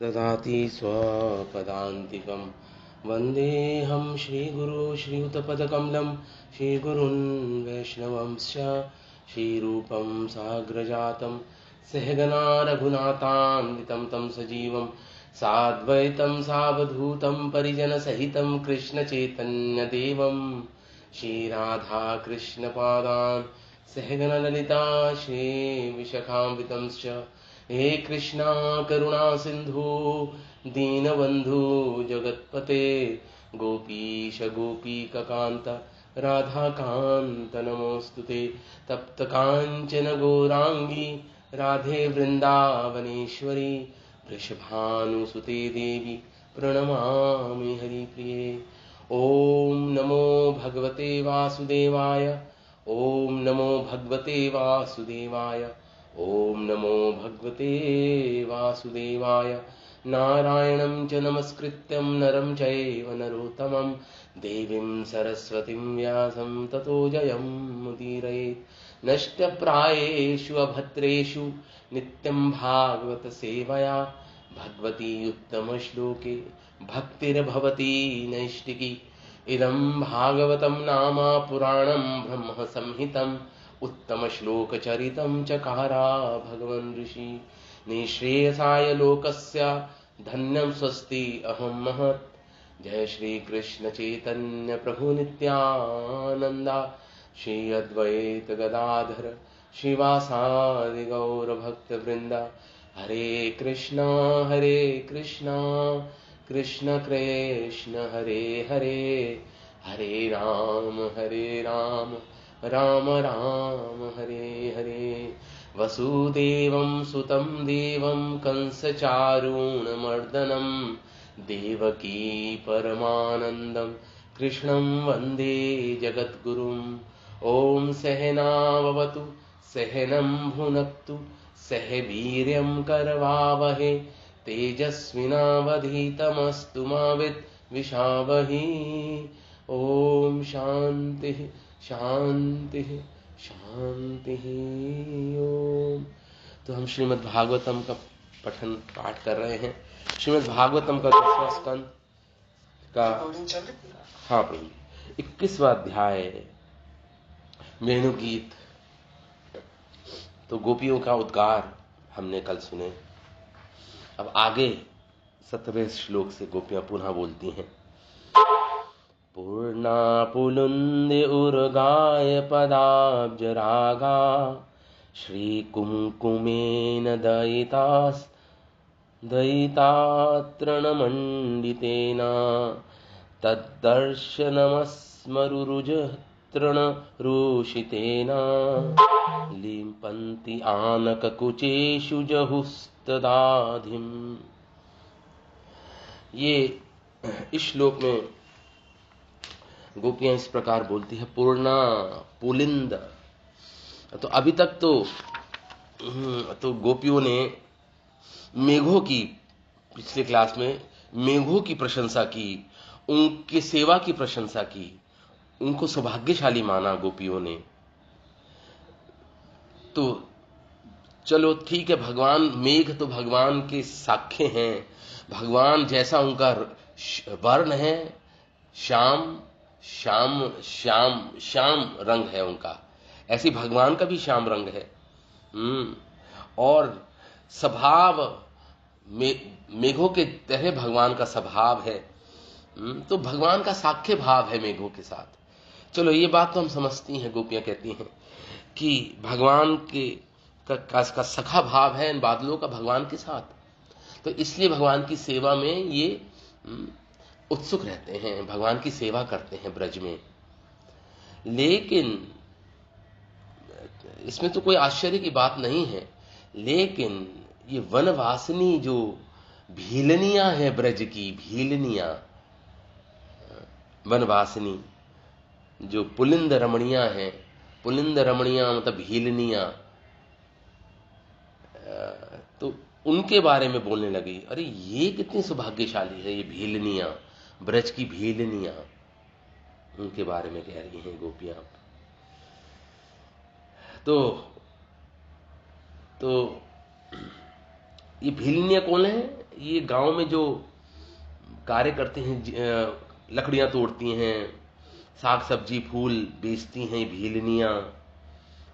ददाति स्वपदान्तिकं वन्देऽहं श्रीगुरो श्रीयुतपदकमलं श्रीगुरून् वैष्णवंश्च श्रीरूपं साग्रजातं सहगना रघुनाथान्वितं तं सजीवं साद्वैतं सावधूतं परिजनसहितं कृष्णचैतन्यदेवं श्रीराधाकृष्णपादान् सहगणललिता श्रीविशाखान्वितंश्च हे कृष्णा करुणा सिंधु दीनबंधु जगत्पते गोपीश गोपीकांत राधा कांत नमोस्तुते तप्त कांचन गौरांगी राधे वृंदावनेश्वरी वृषभानुसुते देवी प्रणमामि हरिप्रिये। ओम नमो भगवते वासुदेवाय। ओम नमो भगवते वासुदेवाय। ओम नमो भगवते वासुदेवाय। नारायणं च नमस्कृत्यं नरं चैव नरोत्तमं देवीं सरस्वतीं व्यासं ततो जयमुदीरयेत्। नष्टप्रायेषु अभद्रेषु नित्यं भागवत सेवया भगवती उत्तमश्लोके भक्तिर्भवती नैष्टिकी। इदं भागवतं नाम पुराणं ब्रह्म संहितम् उत्तम श्लोक चरितं चकारा भगवन् ऋषि निःश्रेयसाय लोकस्य धन्यं स्वस्ति अहं महत्। जय श्री कृष्ण चैतन्य प्रभु नित्यानंदा श्री अद्वैत गदाधर श्रीवासादि गौर भक्त वृंदा। हरे कृष्णा कृष्ण कृष्ण हरे हरे हरे राम राम राम हरे हरे। वसुदेवं सुतं देवं कंसचारूणमर्दनं देवकी परमानन्दं कृष्णं वन्दे जगद्गुरुम्। ॐ सहनाववतु सहनं भुनक्तु सह वीर्यं करवावहे तेजस्विनावधीतमस्तु मा विद्विषावहे। ॐ शान्तिः शांति शांति। ओम। तो हम श्रीमद् भागवतम का पठन पाठ कर रहे हैं। श्रीमद् भागवतम का 10वां स्कंद का हाँ प्रभु 21वां अध्याय वेणुगीत। तो गोपियों का उद्गार हमने कल सुने। अब आगे 17वें श्लोक से गोपियां पुनः बोलती हैं। पूर्णा पुलुंदे उर्गाय पदाब्जरागा श्रीकुङ्कुमेन दयितात्रणमण्डितेन तद्दर्शनमस्मरुरुजतृणरूषितेन लिम्पन्ति आनककुचेषु जहुस्तदाधिम्। ये इस श्लोक में गोपियां इस प्रकार बोलती है। पूर्णा पुलिंद। तो अभी तक तो गोपियों ने मेघों की, पिछले क्लास में मेघों की प्रशंसा की, उनकी सेवा की प्रशंसा की, उनको सौभाग्यशाली माना गोपियों ने। तो चलो ठीक है, भगवान मेघ तो भगवान के साक्ष्य हैं। भगवान जैसा उनका वर्ण है, श्याम श्याम श्याम श्याम रंग है उनका, ऐसी भगवान का भी श्याम रंग है। और स्वभाव मेघों के तरह भगवान का स्वभाव है। तो भगवान का साक्ष्य भाव है मेघों के साथ। चलो ये बात तो हम समझती हैं। गोपियां कहती हैं कि भगवान के का सखा भाव है इन बादलों का भगवान के साथ। तो इसलिए भगवान की सेवा में ये उत्सुक रहते हैं, भगवान की सेवा करते हैं ब्रज में। लेकिन इसमें तो कोई आश्चर्य की बात नहीं है। लेकिन ये वनवासिनी जो भीलनियां हैं, ब्रज की भीलनियां, वनवासिनी जो पुलिंद रमणियां हैं, पुलिंद रमणियां मतलब भीलनियां, तो उनके बारे में बोलने लगी। अरे ये कितनी सौभाग्यशाली है, ये भीलनियां, ब्रज की भीलनियां, उनके बारे में कह रही हैं गोपियां। तो ये भीलनियां कौन है? ये गांव में जो कार्य करते हैं, लकड़ियां तोड़ती हैं, साग सब्जी फूल बेचती हैं भीलनियां,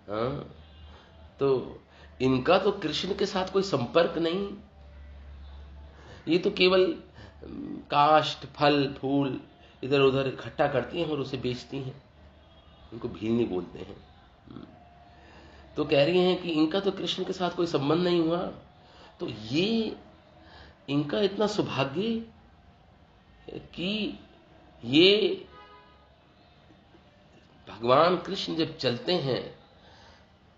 हाँ, तो इनका तो कृष्ण के साथ कोई संपर्क नहीं। ये तो केवल काष्ठ फल फूल इधर उधर इकट्ठा करती हैं और उसे बेचती हैं, इनको भीलनी बोलते हैं। तो कह रही हैं कि इनका तो कृष्ण के साथ कोई संबंध नहीं हुआ। तो ये इनका इतना सौभाग्य कि ये भगवान कृष्ण जब चलते हैं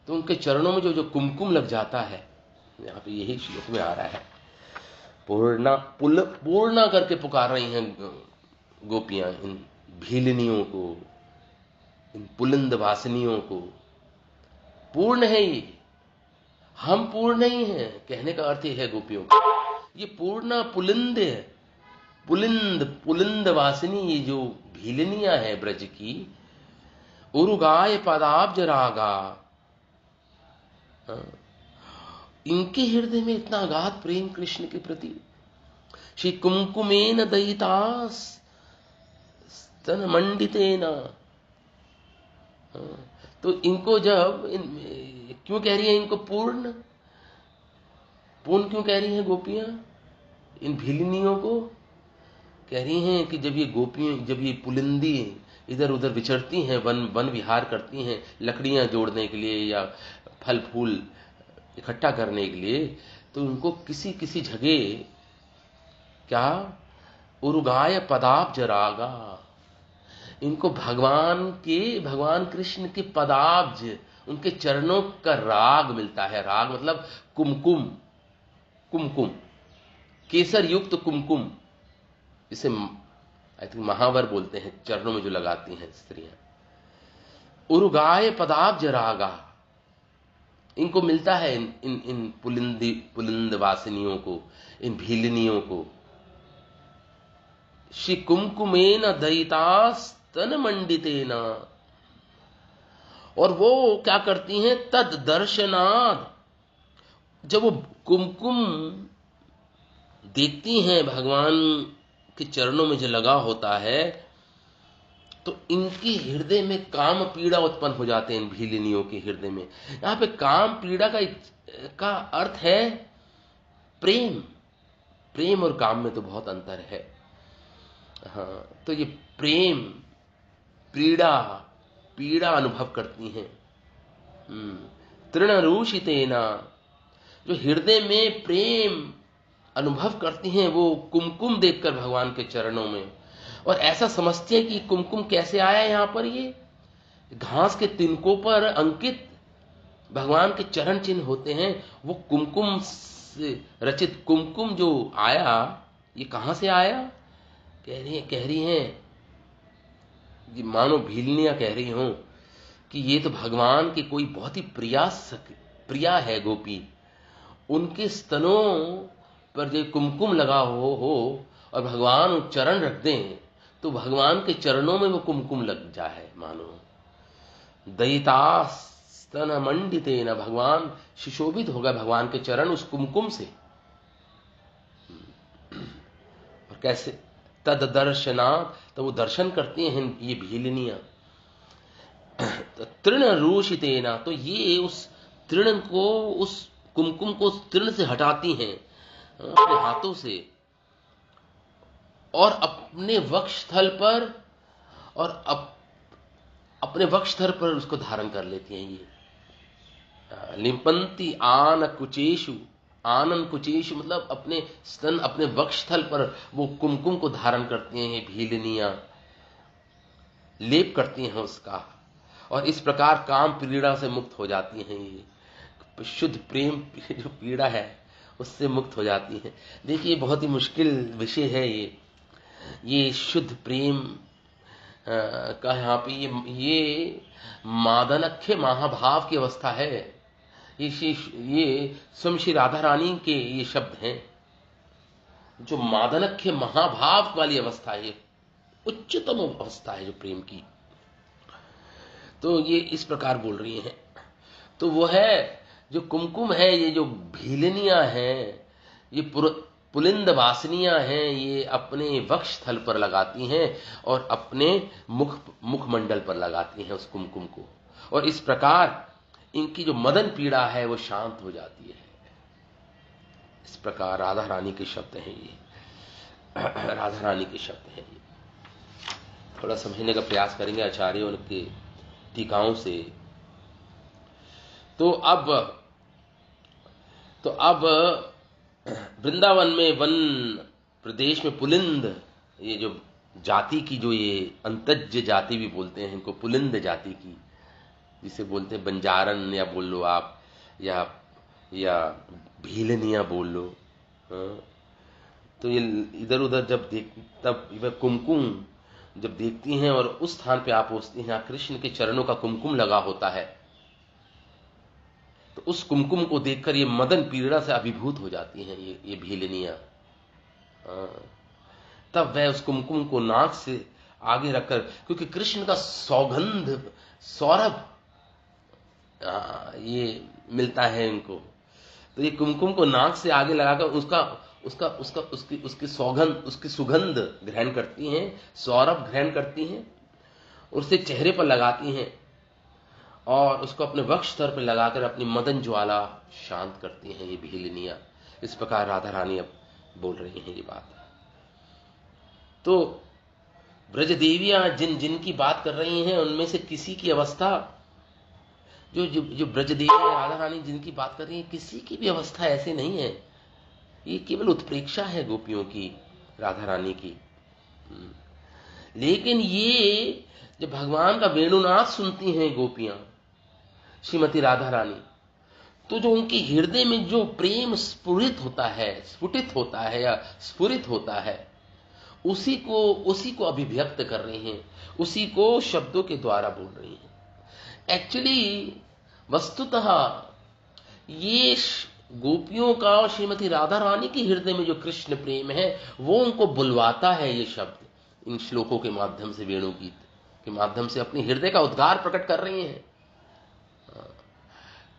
तो उनके चरणों में जो जो कुमकुम लग जाता है, यहां पे यही श्लोक में आ रहा है, पूर्णा करके पुकार रही हैं गोपियां इन भीलनियों को, इन पुलिंद वासिनियों को। पूर्ण है ये, हम पूर्ण नहीं हैं, कहने का अर्थ ये है गोपियों का। ये पूर्णा पुलिंद है, पुलिंद वासिनी, ये जो भीलनियां है ब्रज की, उरुगाय पदाब्ज रागा, इनके हृदय में इतना अगाध प्रेम कृष्ण के प्रति। श्री कुमकुमेन दयितास स्तन मंडितेन, तो इनको जब क्यों कह रही है इनको पूर्ण क्यों कह रही हैं गोपियां इन भीलनियों को? कह रही हैं कि जब ये गोपियां, जब ये पुलिंदी इधर उधर विचरती हैं, वन विहार करती हैं लकड़ियां जोड़ने के लिए या फल फूल इकट्ठा करने के लिए, तो उनको किसी किसी जगह क्या उरुगाय पदाब्ज रागा, इनको भगवान कृष्ण के पदाब्ज, उनके चरणों का राग मिलता है। राग मतलब कुमकुम, केसर युक्त कुमकुम, इसे आई थिंक महावर बोलते हैं, चरणों में जो लगाती हैं स्त्रियां। उरुगाय पदाब्ज रागा, इनको मिलता है इन पुलिंद वासिनियों को, इन भीलनियों को। श्री कुमकुमेन दयितास्तन मंडितेन, और वो क्या करती हैं, तद दर्शनाद, जब वो कुमकुम देखती हैं भगवान के चरणों में जो लगा होता है, तो इनकी हृदय में काम पीड़ा उत्पन्न हो जाते हैं, इन भीलनियों के हृदय में। यहां पे काम पीड़ा का अर्थ है प्रेम और काम में तो बहुत अंतर है। हाँ, तो ये प्रेम पीड़ा अनुभव करती हैं। तृणरूषितेना, जो हृदय में प्रेम अनुभव करती हैं, वो कुमकुम देखकर भगवान के चरणों में, और ऐसा समझते हैं कि कुमकुम कैसे आया यहां पर, ये घास के तिनकों पर अंकित भगवान के चरण चिन्ह होते हैं। वो कुमकुम से रचित कुमकुम जो आया, ये कहां से आया? कह रही हैं ये मानो भीलनियां कह रही हूं कि ये तो भगवान की कोई बहुत ही प्रिया है गोपी, उनके स्तनों पर जो कुमकुम लगा हो और भगवान चरण रख दें, तो भगवान के चरणों में वो कुमकुम लग जाए मानो। दयितास्तन मंडितेन, भगवान सुशोभित हो गए भगवान के चरण उस कुमकुम से। और कैसे? तद दर्शनात्, तो वो दर्शन करती हैं ये भीलनियां। तृण रूषितेना, तो ये उस तृण को, उस कुमकुम को तृण से हटाती हैं अपने हाथों से, और अपने वक्षस्थल पर अपने वक्षस्थल पर उसको धारण कर लेती हैं। ये लिंपंती आनन कुचेशु मतलब अपने स्तन, अपने वक्षस्थल पर वो कुमकुम को धारण करती हैं ये भीलनियां, लेप करती हैं उसका, और इस प्रकार काम पीड़ा से मुक्त हो जाती हैं। ये शुद्ध प्रेम जो पीड़ा है उससे मुक्त हो जाती हैं। देखिए बहुत ही मुश्किल विषय है ये शुद्ध प्रेम का। यहाँ पे ये मादनख्य महाभाव की अवस्था है। ये स्वयं श्री राधा रानी के ये शब्द हैं, जो मादनख्य महाभाव वाली अवस्था है, उच्चतम अवस्था है जो प्रेम की। तो ये इस प्रकार बोल रही हैं। तो वो है जो कुमकुम है, ये जो भीलनियां हैं, ये पुलिंद वासनियां हैं, ये अपने वक्ष स्थल पर लगाती हैं और अपने मुखमंडल पर लगाती हैं उस कुमकुम को, और इस प्रकार इनकी जो मदन पीड़ा है वो शांत हो जाती है। इस प्रकार राधा रानी के शब्द हैं ये, राधा रानी के शब्द हैं ये। थोड़ा समझने का प्रयास करेंगे आचार्यों उनके टीकाओं से। तो अब वृंदावन में, वन प्रदेश में पुलिंद, ये जो जाति की, जो ये अंतज्य जाति भी बोलते हैं इनको, पुलिंद जाति की, जिसे बोलते हैं बंजारन या बोल लो आप, या भीलनिया बोल लो। तो ये इधर उधर जब तब कुमकुम जब देखती हैं और उस स्थान पे आप पहुंचती हैं, कृष्ण के चरणों का कुमकुम लगा होता है, तो उस कुमकुम को देखकर ये मदन पीड़ा से अभिभूत हो जाती हैं ये भीलनिया। तब वह उस कुमकुम को नाक से आगे रखकर, क्योंकि कृष्ण का सौगंध, सौरभ ये मिलता है इनको, तो ये कुमकुम को नाक से आगे लगाकर उसकी सौगंध, उसकी सुगंध ग्रहण करती हैं, सौरभ ग्रहण करती हैं, उसे चेहरे पर लगाती हैं और उसको अपने वक्ष स्तर पर लगाकर अपनी मदन ज्वाला शांत करती हैं ये भीलनिया। इस प्रकार राधा रानी अब बोल रही हैं ये बात। तो ब्रजदेवियां जिनकी बात कर रही हैं, उनमें से किसी की अवस्था, जो ब्रजदेवियां राधा रानी जिनकी बात कर रही हैं, किसी की भी अवस्था ऐसी नहीं है। ये केवल उत्प्रेक्षा है गोपियों की, राधा रानी की। लेकिन ये जब भगवान का वेणुनाद सुनती हैं गोपियां, श्रीमती राधा रानी, तो जो उनके हृदय में जो प्रेम स्फुरित होता है या स्फुरित होता है, उसी को अभिव्यक्त कर रही हैं, उसी को शब्दों के द्वारा बोल रही हैं। एक्चुअली वस्तुतः ये गोपियों का और श्रीमती राधा रानी के हृदय में जो कृष्ण प्रेम है, वो उनको बुलवाता है ये शब्द इन श्लोकों के माध्यम से, वेणु गीत के माध्यम से अपने हृदय का उद्गार प्रकट कर रही हैं।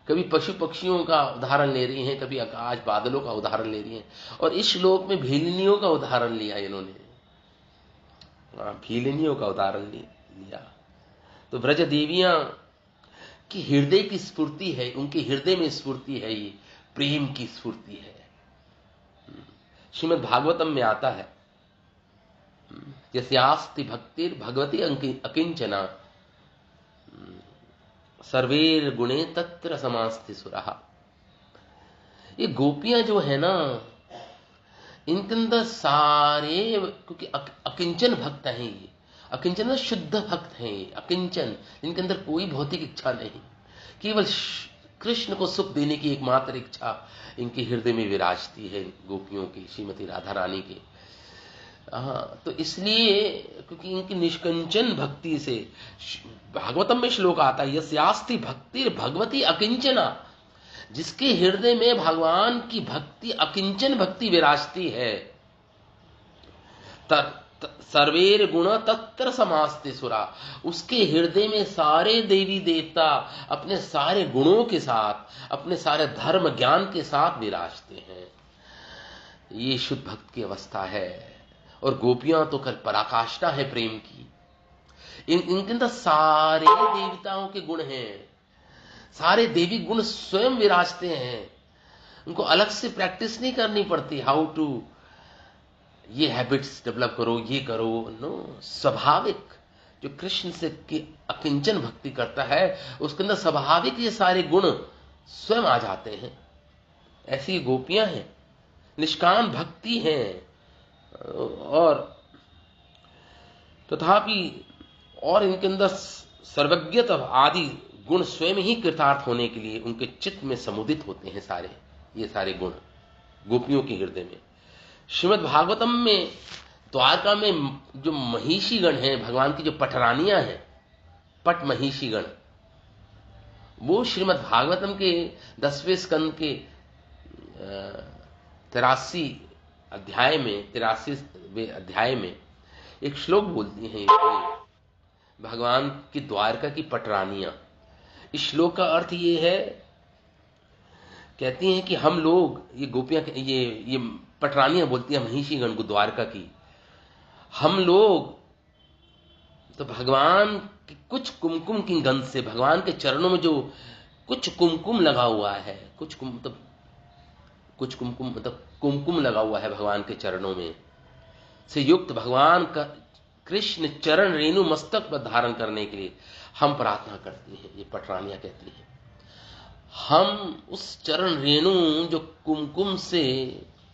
कभी पशु पक्षियों का उदाहरण ले रही हैं, कभी आकाश बादलों का उदाहरण ले रही हैं, और इस श्लोक में भीलनियों का उदाहरण लिया इन्होंने, भीलनियों का उदाहरण लिया। तो ब्रज देवियां की हृदय की स्फूर्ति है, उनके हृदय में स्फूर्ति है, ये प्रेम की स्फूर्ति है। श्रीमद् भागवतम में आता है, यस्यास्ति भक्तिर् भगवती अकिंचना सर्वेर गुणे तत्र समास्ति सुरः। ये गोपियां जो है ना, इनके अंदर सारे, क्योंकि अकिंचन भक्त हैं ये, अकिंचन शुद्ध भक्त हैं ये, अकिंचन, इनके अंदर कोई भौतिक इच्छा नहीं, केवल कृष्ण को सुख देने की एकमात्र इच्छा इनके हृदय में विराजती है, गोपियों की, श्रीमती राधा रानी के। तो इसलिए, क्योंकि इनकी निष्कंचन भक्ति से, भागवतम में श्लोक आता है, यस्यास्ति भक्ति भगवती अकिंचना, जिसके हृदय में भगवान की भक्ति, अकिंचन भक्ति विराजती है, सर्वेर गुण तत्र समास्ते सुरा, उसके हृदय में सारे देवी देवता अपने सारे गुणों के साथ, अपने सारे धर्म ज्ञान के साथ विराजते हैं। ये शुद्ध भक्त की अवस्था है। और गोपियां तो कर पराकाष्ठा है प्रेम की। इनके अंदर सारे देवताओं के गुण हैं, सारे देवी गुण स्वयं विराजते हैं, उनको अलग से प्रैक्टिस नहीं करनी पड़ती, हाउ टू ये हैबिट्स डेवलप करो, ये करो, नो, स्वाभाविक जो कृष्ण से की अकिंचन भक्ति करता है, उसके अंदर स्वाभाविक ये सारे गुण स्वयं आ जाते हैं। ऐसी गोपियां हैं, निष्काम भक्ति हैं, और तथापि और इनके अंदर सर्वज्ञता आदि गुण स्वयं ही कृतार्थ होने के लिए उनके चित्त में समुदित होते हैं सारे, ये सारे गुण गोपियों के हृदय में। श्रीमद् भागवतम में द्वारका में जो महिषीगण हैं, भगवान की जो पटरानियां हैं, पट महिषीगण, वो श्रीमद् भागवतम के 10वें स्कंद के 83 अध्याय में, 83वें अध्याय में एक श्लोक बोलती हैं, भगवान की द्वारका की पटरानियां। इस श्लोक का अर्थ ये है, कहती हैं कि हम लोग, ये गोपियां, ये पटरानियां बोलती है महिषीगण को द्वारका की, हम लोग तो भगवान की कुछ कुमकुम की गंध से, भगवान के चरणों में जो कुछ कुमकुम लगा हुआ है, कुछ कुमकुम मतलब कुमकुम लगा हुआ है भगवान के चरणों में से युक्त भगवान का कृष्ण चरण रेणु मस्तक पर धारण करने के लिए हम प्रार्थना करती हैं। ये पटरानियां कहती हैं हम उस चरण रेणु जो कुमकुम से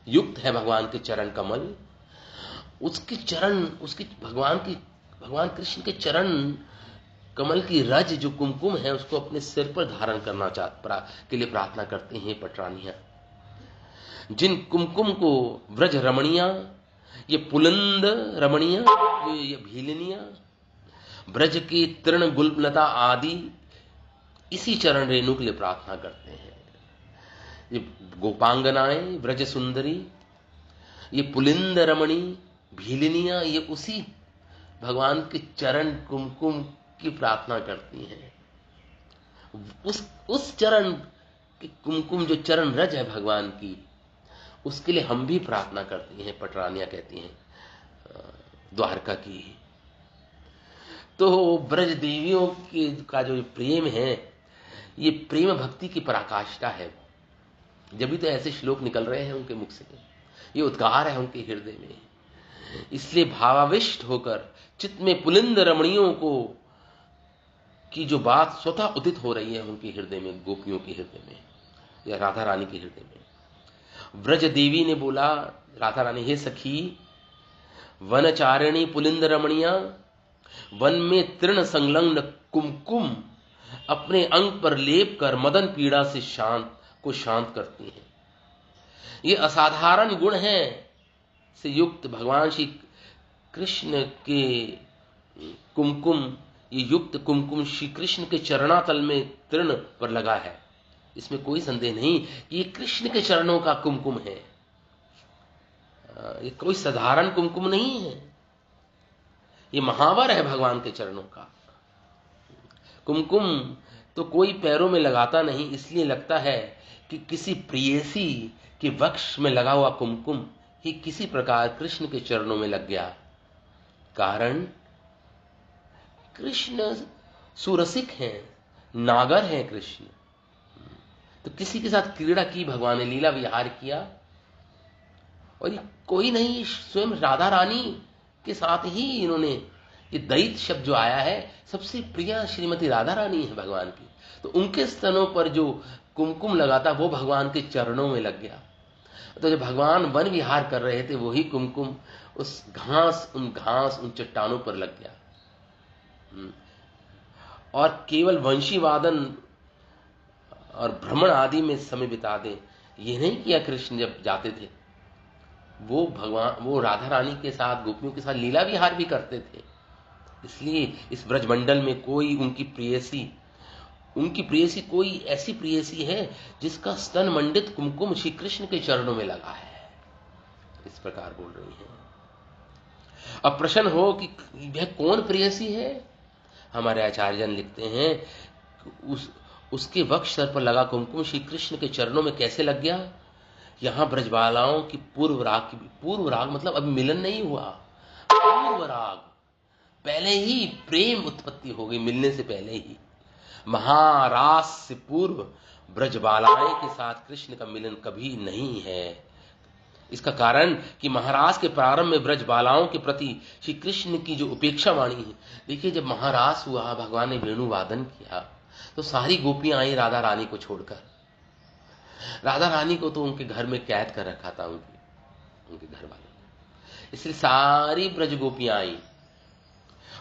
युक्त है भगवान के चरण कमल, उसके चरण, उसकी भगवान कृष्ण के चरण कमल की रज जो कुमकुम है उसको अपने सिर पर धारण करना के लिए प्रार्थना करते हैं पटरानियां। जिन कुमकुम को व्रज रमणियां, ये पुलंद रमणियां, ये भीलनियां, ब्रज की तृण गुललता आदि इसी चरण रेणु के लिए प्रार्थना करते हैं। ये गोपांगनाएं, व्रज सुंदरी, ये पुलिंद रमणी, भीलनियां, ये उसी भगवान के चरण कुमकुम की प्रार्थना करती हैं। उस चरण के कुमकुम जो चरण रज है भगवान की, उसके लिए हम भी प्रार्थना करती हैं, पटरानियां कहती हैं द्वारका की। तो ब्रज देवियों का जो प्रेम है, ये प्रेम भक्ति की पराकाष्ठा है। जब भी तो ऐसे श्लोक निकल रहे हैं उनके मुख से, ये उद्गार है उनके हृदय में। इसलिए भावाविष्ट होकर चित्त में पुलिंद रमणियों को की जो बात स्वतः उदित हो रही है उनके हृदय में, गोपियों के हृदय में या राधा रानी के हृदय में। व्रज देवी ने बोला, राधा रानी, हे सखी, वनचारिणी पुलिंद रमणिया, वन में तृण संलग्न कुमकुम अपने अंग पर लेप कर मदन पीड़ा से शांत करती हैं। ये असाधारण गुण है से युक्त भगवान श्री कृष्ण के कुमकुम, ये युक्त कुमकुम श्री कृष्ण के चरणातल में तृण पर लगा है। इसमें कोई संदेह नहीं कि ये कृष्ण के चरणों का कुमकुम है। ये कोई साधारण कुमकुम नहीं है, ये महावर है भगवान के चरणों का कुमकुम। तो कोई पैरों में लगाता नहीं, इसलिए लगता है कि किसी प्रेयसी के वक्ष में लगा हुआ कुमकुम ही किसी प्रकार कृष्ण के चरणों में लग गया। कारण कृष्ण सुरसिक हैं, नागर हैं कृष्ण। तो किसी के साथ क्रीड़ा की भगवान ने, लीला विहार किया, और ये कोई नहीं, स्वयं राधा रानी के साथ ही इन्होंने, ये दैत शब्द जो आया है, सबसे प्रिय श्रीमती राधा रानी है भगवान की। तो उनके स्तनों पर जो कुमकुम लगा था वो भगवान के चरणों में लग गया। तो जब भगवान वन विहार कर रहे थे, वही कुमकुम उन चट्टानों पर लग गया। और केवल वंशी वादन और भ्रमण आदि में समय बिता दे, ये नहीं किया कृष्ण। जब जाते थे वो राधा रानी के साथ, गोपियों के साथ लीला विहार भी करते थे। इसलिए इस ब्रजमंडल में कोई उनकी प्रेयसी कोई ऐसी प्रेयसी है जिसका स्तन मंडित कुमकुम श्री कृष्ण के चरणों में लगा है, इस प्रकार बोल रही है। अब प्रश्न हो कि यह कौन प्रेयसी है? हमारे आचार्यजन लिखते हैं उसके वक्ष सर पर लगा कुमकुम श्री कृष्ण के चरणों में कैसे लग गया। यहां ब्रजबालाओं की पूर्व राग मतलब अभी मिलन नहीं हुआ, पूर्व राग, पहले ही प्रेम उत्पत्ति हो गई, मिलने से पहले ही। महारास से पूर्व ब्रजबालाएं के साथ कृष्ण का मिलन कभी नहीं है। इसका कारण कि महारास के प्रारंभ में ब्रजबालाओं के प्रति श्री कृष्ण की जो उपेक्षा वाणी है। देखिए, जब महारास हुआ, भगवान ने वेणु वादन किया, तो सारी गोपियां आई राधा रानी को छोड़कर। राधा रानी को तो उनके घर में कैद कर रखा था उनके घर वालों ने, इसलिए सारी ब्रज गोपियां आई।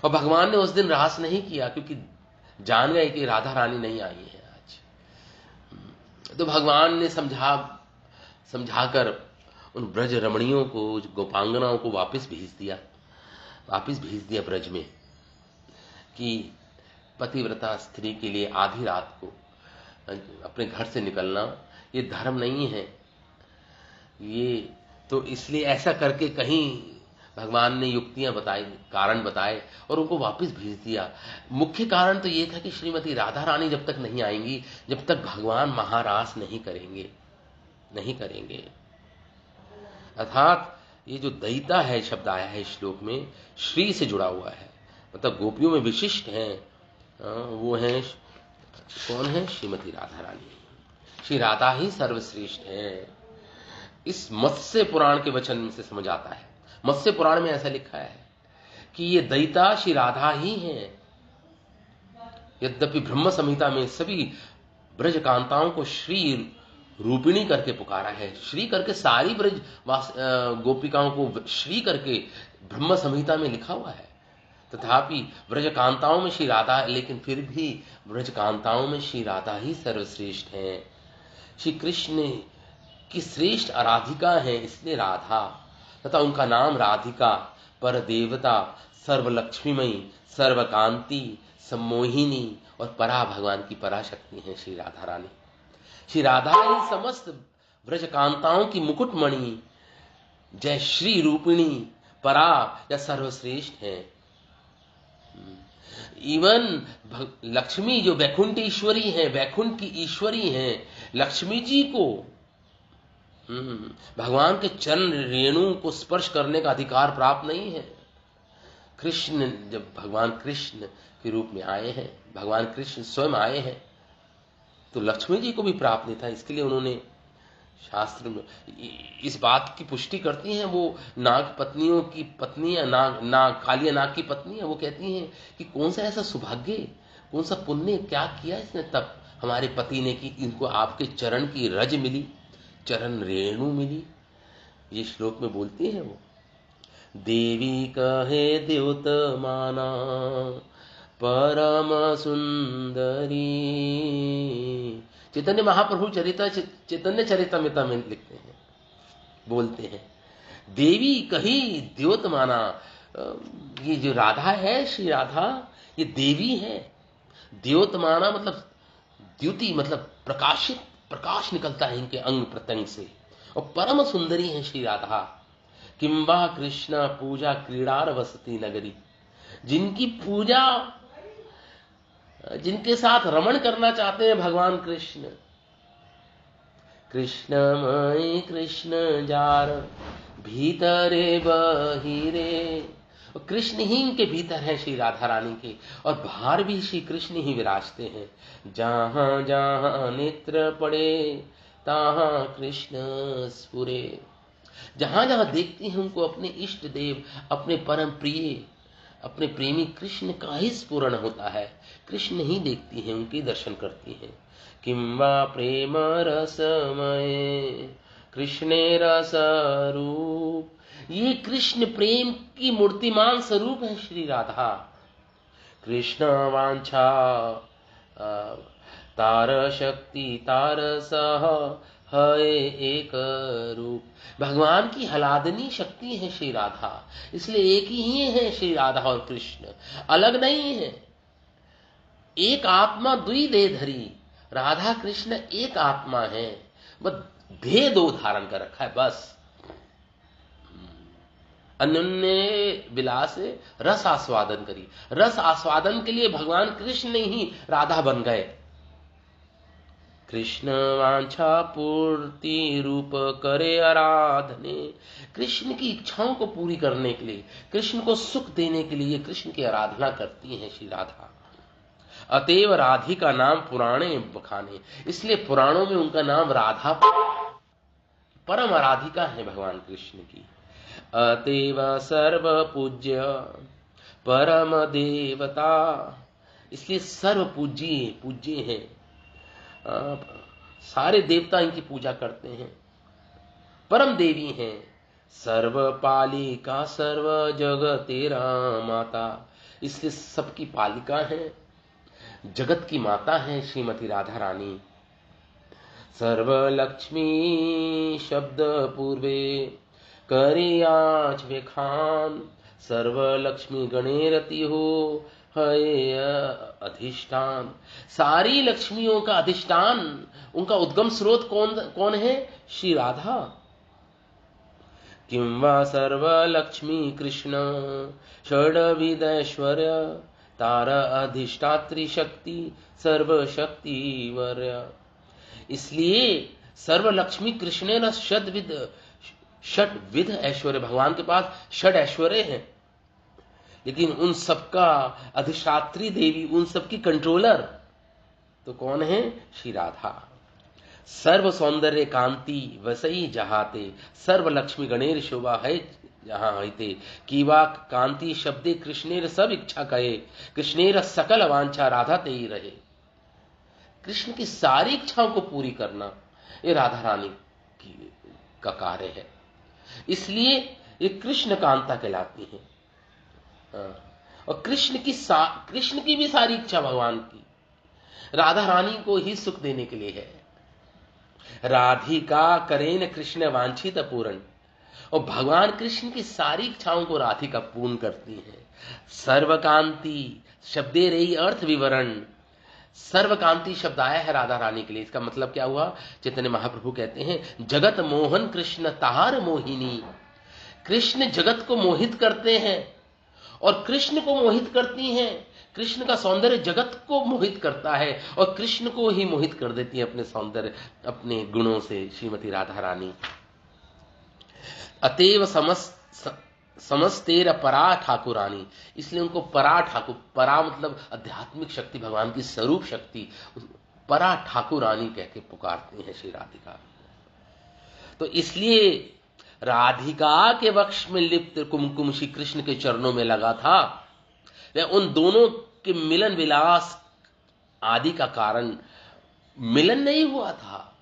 और भगवान ने उस दिन रास नहीं किया, क्योंकि जान गए कि राधा रानी नहीं आई है आज। तो भगवान ने समझाकर उन ब्रज रमणियों को, गोपांगनाओं को वापस भेज दिया ब्रज में, कि पतिव्रता स्त्री के लिए आधी रात को अपने घर से निकलना ये धर्म नहीं है। ये तो इसलिए ऐसा करके कहीं भगवान ने युक्तियां बताई, कारण बताए और उनको वापस भेज दिया। मुख्य कारण तो ये था कि श्रीमती राधा रानी जब तक नहीं आएंगी, जब तक भगवान महारास नहीं करेंगे। अर्थात ये जो दयिता है शब्द आया है श्लोक में, श्री से जुड़ा हुआ है, मतलब गोपियों में विशिष्ट हैं, वो हैं, कौन है? श्रीमती राधा रानी। श्री राधा ही सर्वश्रेष्ठ है। इस मत्स्य पुराण के वचन से समझ आता है। मत्स्य पुराण में ऐसा लिखा है कि ये दयिता श्री राधा ही है। यद्यपि ब्रह्म संहिता में सभी ब्रज कांताओं को श्री रूपिणी करके पुकारा है, श्री करके सारी ब्रज गोपिकाओं को श्री करके ब्रह्म संहिता में लिखा हुआ है, तथापि ब्रज कांताओं में श्री राधा, लेकिन फिर भी ब्रज कांताओं में श्री राधा ही सर्वश्रेष्ठ है। श्री कृष्ण की श्रेष्ठ आराधिका है, इसलिए राधा, तथा उनका नाम राधिका, पर देवता, सर्वलक्ष्मीमयी, सर्वकांति, सम्मोहिनी और परा, भगवान की पराशक्ति है श्री राधा रानी। श्री राधा ही समस्त ब्रज कांताओं की मुकुटमणि, जय श्री रूपिणी, परा या सर्वश्रेष्ठ है। इवन लक्ष्मी जो वैकुंठ ईश्वरी है, वैकुंठ की ईश्वरी है, लक्ष्मी जी को भगवान के चरण रेणु को स्पर्श करने का अधिकार प्राप्त नहीं है। कृष्ण जब भगवान कृष्ण के रूप में आए हैं, भगवान कृष्ण स्वयं आए हैं, तो लक्ष्मी जी को भी प्राप्त नहीं था। इसके लिए उन्होंने शास्त्र में इस बात की पुष्टि करती हैं, वो नाग पत्नियों की पत्नी है, नाग कालिया नाग की पत्नी है, वो कहती हैं कि कौन सा ऐसा सौभाग्य, कौन सा पुण्य क्या किया इसने तब हमारे पति ने कि इनको आपके चरण की रज मिली, चरण रेणु मिली। ये श्लोक में बोलती है वो, देवी कहे द्योत माना परम सुंदरी। चैतन्य महाप्रभु चैतन्य चरितमृता में लिखते हैं, बोलते हैं, देवी कही द्योत माना। ये जो राधा है, श्री राधा, ये देवी है। द्योत माना मतलब द्युति, मतलब प्रकाशित, प्रकाश निकलता है इनके अंग प्रत्यंग से, और परम सुंदरी है श्री राधा। किंबा कृष्ण पूजा क्रीडार वसती नगरी, जिनकी पूजा, जिनके साथ रमण करना चाहते हैं भगवान कृष्ण, कृष्णमय कृष्ण जार भीतरे बहिरे, और कृष्ण ही इनके भीतर है श्री राधा रानी के, और बाहर भी श्री कृष्ण ही विराजते हैं। जहां जहां नेत्र पड़े तहां कृष्ण स्फुरे, जहां जहां देखती हैं उनको अपने इष्ट देव, अपने परम प्रिय, अपने प्रेमी कृष्ण का ही स्फुरण होता है। कृष्ण ही देखती हैं, उनके दर्शन करती हैं। किंवा प्रेम रसमय कृष्णे रस रूप, ये कृष्ण प्रेम की मूर्तिमान स्वरूप है श्री राधा। कृष्ण वांछा तार शक्ति तार सह है एक रूप, भगवान की हलादनी शक्ति है श्री राधा, इसलिए एक ही है श्री राधा और कृष्ण, अलग नहीं है। एक आत्मा द्वि देह धरी, राधा कृष्ण एक आत्मा है, बस देह दो धारण कर रखा है बस। अन्योन्य विलास रस आस्वादन करी, रस आस्वादन के लिए भगवान कृष्ण ही राधा बन गए। कृष्ण वांछा पूर्ति रूप करे आराधने, कृष्ण की इच्छाओं को पूरी करने के लिए, कृष्ण को सुख देने के लिए कृष्ण की आराधना करती हैं श्री राधा। अतएव राधिका नाम पुराणे बखाने, इसलिए पुराणों में उनका नाम राधा, परम आराधिका है भगवान कृष्ण की। अतएव सर्व पूज्य परम देवता, इसलिए सर्व पूज्य हैं, सारे देवता इनकी पूजा करते हैं। परम देवी हैं, सर्व पालिका सर्व जगत तेरा माता, इसलिए सबकी पालिका है, जगत की माता है श्रीमती राधा रानी। सर्व लक्ष्मी शब्द पूर्वे करे आज बेखान, सर्व लक्ष्मी गणेरति हो है अधिष्ठान, सारी लक्ष्मियों का अधिष्ठान, उनका उद्गम स्रोत कौन है? श्री राधा। किंवा सर्व लक्ष्मी कृष्ण षड्विध ऐश्वर्य तार अधिष्ठात्री शक्ति सर्व शक्ति वर्य, इसलिए सर्व लक्ष्मी कृष्ण न षड्विध षट विध ऐश्वर्य, भगवान के पास षट ऐश्वर्य हैं, लेकिन उन सबका अधिष्ठात्री देवी, उन सबकी कंट्रोलर तो कौन है? श्री राधा। सर्व सौंदर्य कांति वसई जहाते, सर्व लक्ष्मी गणेर शोभा है जहां हईते, कीवा कांति शब्दे कृष्णेर सब इच्छा कहे, कृष्णेर सकल वांछा राधा ते ही रहे। कृष्ण की सारी इच्छाओं को पूरी करना ये राधा रानी का कार्य है, इसलिए ये कृष्ण कांता कहलाती है। और कृष्ण की भी सारी इच्छा भगवान की राधा रानी को ही सुख देने के लिए है। राधिका करेन कृष्ण वांछित पूर्ण, और भगवान कृष्ण की सारी इच्छाओं को राधिका पूर्ण करती है। सर्वकांति शब्दे रही अर्थ विवरण, सर्वकांति शब्द आया है राधा रानी के लिए, इसका मतलब क्या हुआ? चैतन्य महाप्रभु कहते हैं जगत मोहन कृष्ण ताहार मोहिनी, कृष्ण जगत को मोहित करते हैं और कृष्ण को मोहित करती हैं। कृष्ण का सौंदर्य जगत को मोहित करता है और कृष्ण को ही मोहित कर देती है अपने सौंदर्य, अपने गुणों से श्रीमती राधा रानी। अतएव समस्तेर परा ठाकुरानी, इसलिए उनको परा ठाकुर, परा मतलब आध्यात्मिक शक्ति, भगवान की स्वरूप शक्ति, परा ठाकुरानी कह के पुकारती हैं श्री राधिका। तो इसलिए राधिका के वक्ष में लिप्त कुमकुम श्री कृष्ण के चरणों में लगा था, वह उन दोनों के मिलन विलास आदि का कारण मिलन नहीं हुआ था।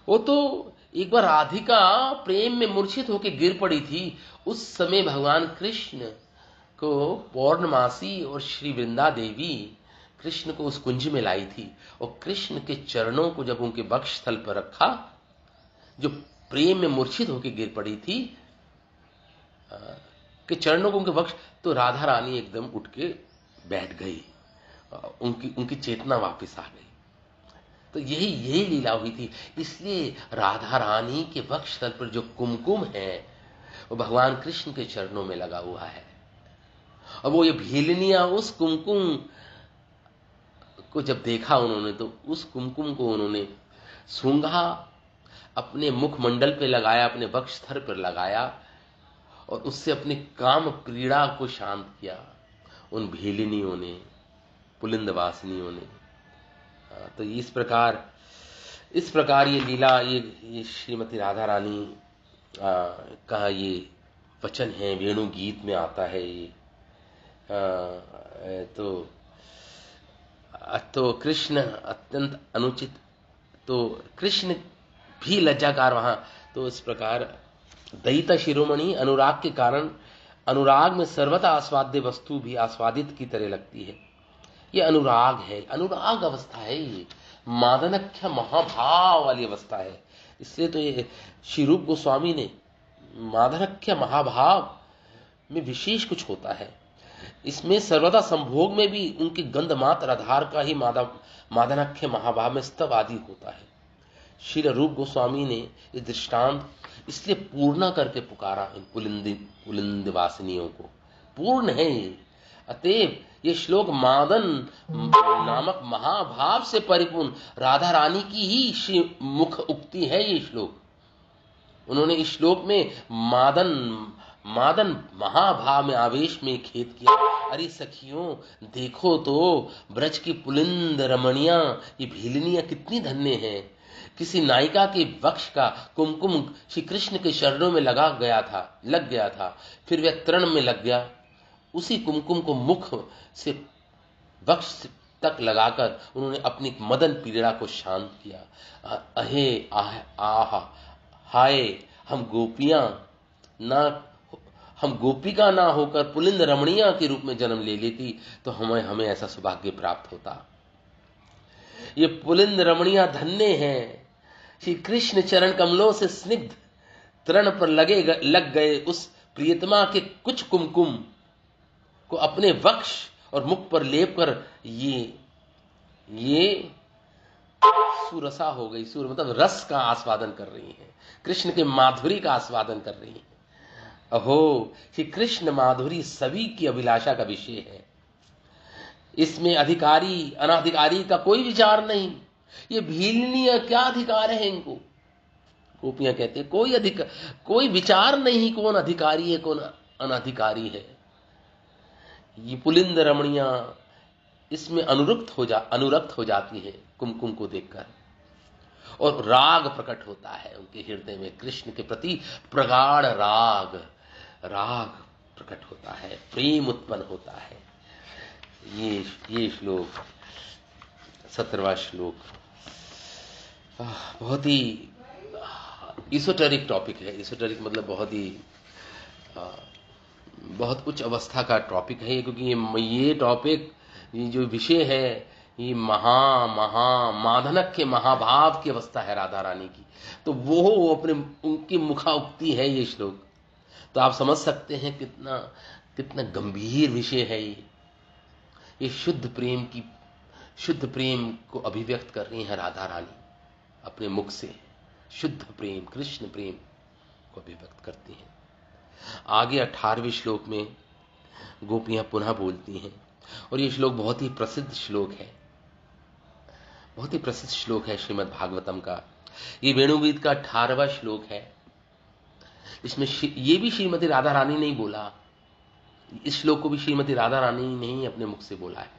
वो तो एक बार राधिका प्रेम में मूर्छित होकर गिर पड़ी थी, उस समय भगवान कृष्ण को पौर्णमासी और श्री वृंदा देवी कृष्ण को उस कुंज में लाई थी, और कृष्ण के चरणों को जब उनके वक्ष स्थल पर रखा, जो प्रेम में मूर्छित होकर गिर पड़ी थी कि चरणों को उनके वक्ष, तो राधा रानी एकदम उठ के बैठ गई, उनकी चेतना वापस आ गई। तो यही लीला हुई थी। इसलिए राधा रानी के वक्ष स्थल पर जो कुमकुम है वो भगवान कृष्ण के चरणों में लगा हुआ है, और वो ये भीलनियां उस कुमकुम को जब देखा उन्होंने, तो उस कुमकुम को उन्होंने सूंघा, अपने मुखमंडल पे लगाया, अपने वक्ष स्थल पर लगाया, और उससे अपनी काम पीड़ा को शांत किया उन भीलिनियों ने, पुलिंदवासिनियों ने। तो इस प्रकार ये लीला, ये श्रीमती राधा रानी का ये वचन है, वेणु गीत में आता है ये। तो कृष्ण अत्यंत अनुचित, तो कृष्ण भी लज्जाकार वहां। तो इस प्रकार दयिता शिरोमणि अनुराग के कारण, अनुराग में सर्वथा आस्वाद्य वस्तु भी आस्वादित की तरह लगती है। ये अनुराग है, अनुराग अवस्था है, ये मादनख्य महाभाव वाली अवस्था है। इसलिए तो ये श्री रूप गोस्वामी ने मादनख्य महाभाव में विशेष कुछ होता है, इसमें सर्वदा संभोग में भी उनकी गंध मात्र आधार का ही मादनाख्य महाभाव में स्तव आदि होता है। श्री रूप गोस्वामी ने ये दृष्टांत इसलिए पूर्ण करके पुकारा इन पुलिंदवासिनियों को, पूर्ण है ये। अतएव ये श्लोक मादन नामक महाभाव से परिपूर्ण राधा रानी की ही श्री मुख उक्ति है। ये श्लोक उन्होंने इस श्लोक में मादन महाभाव में आवेश में खेद किया। अरे सखियों देखो तो ब्रज की पुलिंद रमणियां, ये भीलनियां कितनी धन्य हैं। किसी नायिका के वक्ष का कुमकुम श्री कृष्ण के चरणों में लग गया था, फिर वह तृण में लग गया। उसी कुमकुम को मुख से वक्ष तक लगाकर उन्होंने अपनी मदन पीड़ा को शांत किया। अहे आह हाय, हम गोपिका ना होकर पुलिंद रमणिया के रूप में जन्म ले लेती तो हमें ऐसा सौभाग्य प्राप्त होता। ये पुलिंद रमणिया धन्य हैं, श्री कृष्ण चरण कमलों से स्निग्ध तृण पर लग गए उस प्रियतमा के कुछ कुमकुम को अपने वक्ष और मुख पर लेप कर ये सुरसा हो गई। सुर मतलब रस का आस्वादन कर रही हैं, कृष्ण के माधुरी का आस्वादन कर रही हैं। अहो श्री कृष्ण माधुरी सभी की अभिलाषा का विषय है, इसमें अधिकारी अनाधिकारी का कोई विचार नहीं। ये भीलनियां क्या अधिकार है इनको, गोपियां कहती हैं कोई विचार नहीं, कौन अधिकारी है कौन अनधिकारी है। ये पुलिंद रमणियां इसमें अनुरक्त हो जाती है कुमकुम को देखकर, और राग प्रकट होता है उनके हृदय में, कृष्ण के प्रति प्रगाढ़ राग प्रकट होता है, प्रेम उत्पन्न होता है। ये श्लोक 17वां श्लोक बहुत ही इsoteric टॉपिक है। इsoteric मतलब बहुत उच्च अवस्था का टॉपिक है, क्योंकि ये टॉपिक, ये जो विषय है, ये माधनक के महाभाव की अवस्था है राधा रानी की। तो वो उनकी मुखाउक्ति है ये श्लोक। तो आप समझ सकते हैं कितना गंभीर विषय है ये शुद्ध प्रेम को अभिव्यक्त कर रही है राधा रानी अपने मुख से। शुद्ध प्रेम, कृष्ण प्रेम को अभिव्यक्त करती हैं। आगे 18वें श्लोक में गोपियां पुनः बोलती हैं, और ये श्लोक बहुत ही प्रसिद्ध श्लोक है श्रीमद् भागवतम का। ये वेणुगीत का 18वां श्लोक है। इसमें ये भी श्रीमती राधा रानी ने ही बोला, इस श्लोक को भी श्रीमती राधा रानी ने ही अपने मुख से बोला है।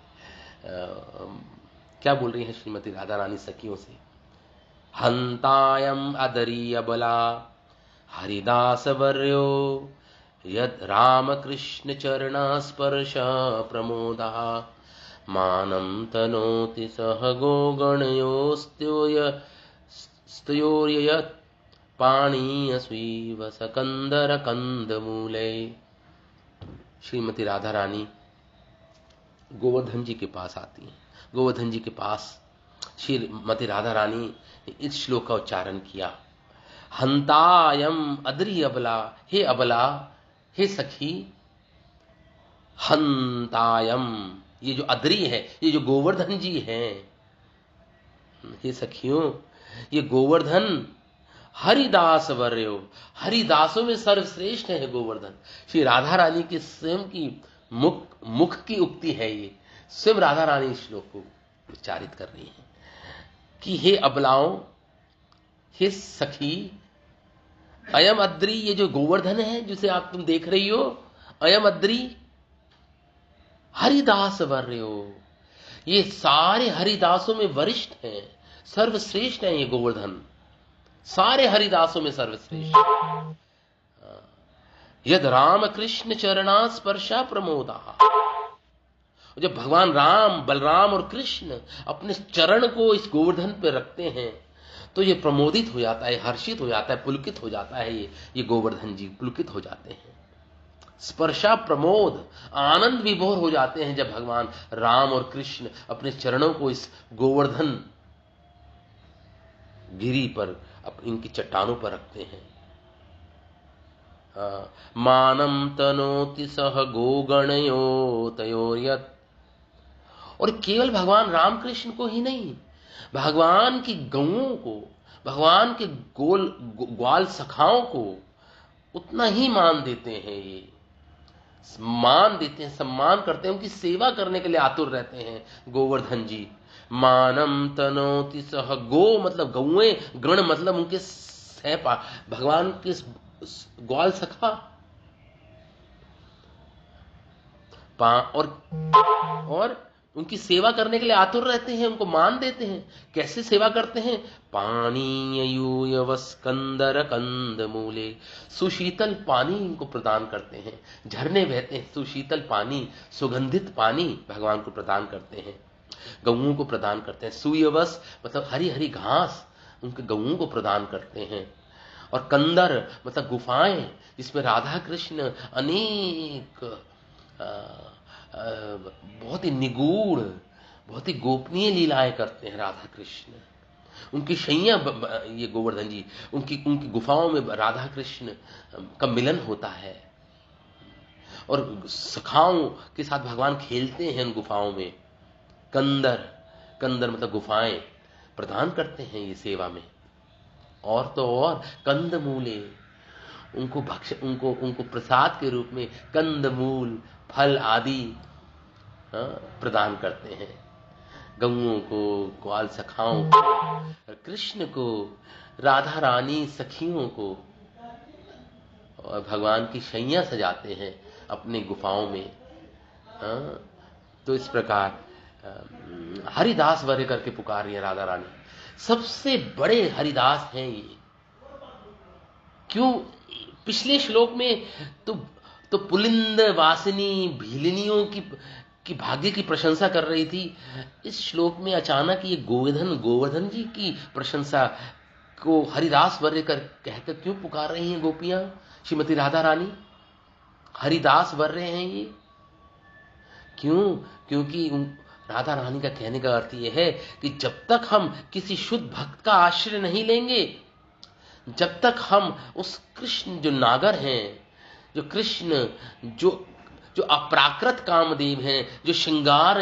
क्या बोल रही है श्रीमती राधा रानी सखियों से? हंतायम अदरी अबला हरिदास वर्यो यद राम कृष्ण चरण स्पर्श प्रमोदा मानं तनोति सह गोगणयोस्तयोर्ययत् पाणीयस्वीव सकंदर कंदमूले। श्रीमती राधा रानी गोवर्धन जी के पास आती हैं। गोवर्धन जी के पास श्रीमती राधा रानी ने इस श्लोक का उच्चारण किया, हंतायम अदरी अबला, हे अबला, हे सखी, हंतायम, ये जो अदरी है, ये जो गोवर्धन जी हैं, हे सखियों, ये गोवर्धन हरिदास वर्यो, हरिदासों में सर्वश्रेष्ठ है गोवर्धन। श्री राधा रानी की स्वयं की मुख की उक्ति है ये। स्वयं राधा रानी इस श्लोक को उच्चारित कर रही है कि हे अबलाओं, हे सखी, अयम अद्री, ये जो गोवर्धन है जिसे तुम देख रही हो, अयम अद्री हरिदास वर्यो, ये सारे हरिदासों में वरिष्ठ हैं, सर्वश्रेष्ठ हैं ये गोवर्धन, सारे हरिदासों में सर्वश्रेष्ठ। यद राम कृष्ण चरणा स्पर्शा प्रमोदा, जब भगवान राम, बलराम और कृष्ण अपने चरण को इस गोवर्धन पर रखते हैं तो ये प्रमोदित हो जाता है, हर्षित हो जाता है, पुलकित हो जाता है। ये गोवर्धन जी पुलकित हो जाते हैं। स्पर्शा प्रमोद, आनंद विभोर हो जाते हैं जब भगवान राम और कृष्ण अपने चरणों को इस गोवर्धन गिरी पर, इनकी चट्टानों पर रखते हैं। मानम तनोति सह गोगणयो तयोर्यत्, और केवल भगवान रामकृष्ण को ही नहीं, भगवान की गौओं को, भगवान के ग्वाल सखाओं को उतना ही मान देते हैं। ये मान देते हैं, सम्मान करते हैं, उनकी सेवा करने के लिए आतुर रहते हैं गोवर्धन जी। मानम तनोति सह, गो मतलब गौएं, गण मतलब उनके भगवान के ग्वाल सखा, और उनकी सेवा करने के लिए आतुर रहते हैं, उनको मान देते हैं। कैसे सेवा करते हैं? पानीयस्कंदर कंदमूले, सुशीतल पानी इनको प्रदान करते हैं, झरने बहते हैं, सुशीतल पानी, सुगंधित पानी भगवान को प्रदान करते हैं, गौओं को प्रदान करते हैं। सूयवस मतलब हरी हरी घास उनके गौओं को प्रदान करते हैं। और कंदर मतलब गुफाएं, जिसमें राधा कृष्ण अनेक बहुत ही निगूढ़, बहुत ही गोपनीय लीलाएं करते हैं राधा कृष्ण। उनकी शैया, ये गोवर्धन जी, उनकी गुफाओं में राधा कृष्ण का मिलन होता है, और सखाओं के साथ भगवान खेलते हैं उन गुफाओं में। कंदर मतलब गुफाएं प्रदान करते हैं ये सेवा में। और तो और कंदमूले, उनको प्रसाद के रूप में कंदमूल, फल आदि प्रदान करते हैं। गौओं को, ग्वाल सखाओं को, कृष्ण को राधा रानी सखियों को और भगवान की शैया सजाते हैं अपनी गुफाओं में। तो इस प्रकार हरिदास वरे करके पुकार रही है राधा रानी। सबसे बड़े हरिदास हैं ये। क्यों? पिछले श्लोक में तो पुलिंद वासिनी भीलिनियों की भाग्य की प्रशंसा कर रही थी। इस श्लोक में अचानक ये गोवर्धन जी की प्रशंसा को हरिदास वर्य कहकर क्यों पुकार रही हैं गोपियां? श्रीमती राधा रानी हरिदास वर्य हैं ये। क्यों? क्योंकि राधा रानी का कहने का अर्थ यह है कि जब तक हम किसी शुद्ध भक्त का आश्रय नहीं लेंगे, जब तक हम उस कृष्ण जो नागर हैं, जो कृष्ण जो अपराकृत कामदेव हैं, जो श्रृंगार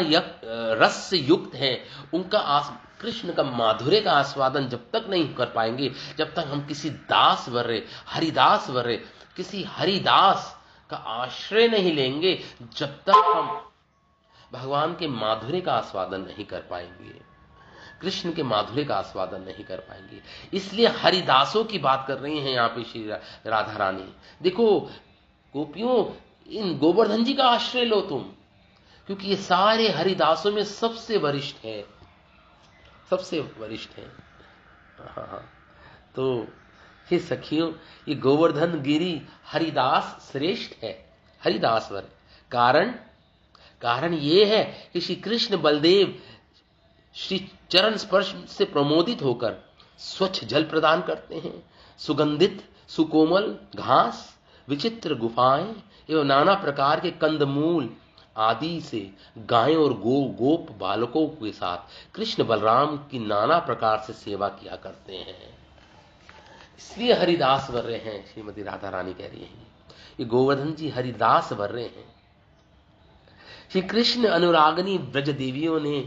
रस से युक्त हैं, उनका कृष्ण का माधुर्य का आस्वादन जब तक नहीं कर पाएंगे, जब तक हम किसी दास वर्य हरिदास वर्य किसी हरिदास का आश्रय नहीं लेंगे, जब तक हम भगवान के माधुर्य का आस्वादन नहीं कर पाएंगे, कृष्ण के माधुर्य का आस्वादन नहीं कर पाएंगे। इसलिए हरिदासों की बात कर रही हैं यहां पे श्री राधा रानी। देखो गोपियों, इन गोवर्धन जी का आश्रय लो तुम, क्योंकि ये सारे हरिदासों में सबसे वरिष्ठ है, सबसे वरिष्ठ है। तो हे सखियों, ये गोवर्धन गिरी हरिदास श्रेष्ठ है, हरिदास वर। कारण ये है कि श्री कृष्ण बलदेव श्री चरण स्पर्श से प्रमोदित होकर स्वच्छ जल प्रदान करते हैं, सुगंधित सुकोमल घास, विचित्र गुफाएं एवं नाना प्रकार के कंदमूल आदि से गायों और गोप बालकों के साथ कृष्ण बलराम की नाना प्रकार से सेवा किया करते हैं। इसलिए हरिदास वर्य हैं, श्रीमती राधा रानी कह रही हैं। ये गोवर्धन जी हरिदास वर्य हैं। श्री कृष्ण अनुरागनी ब्रज देवियों ने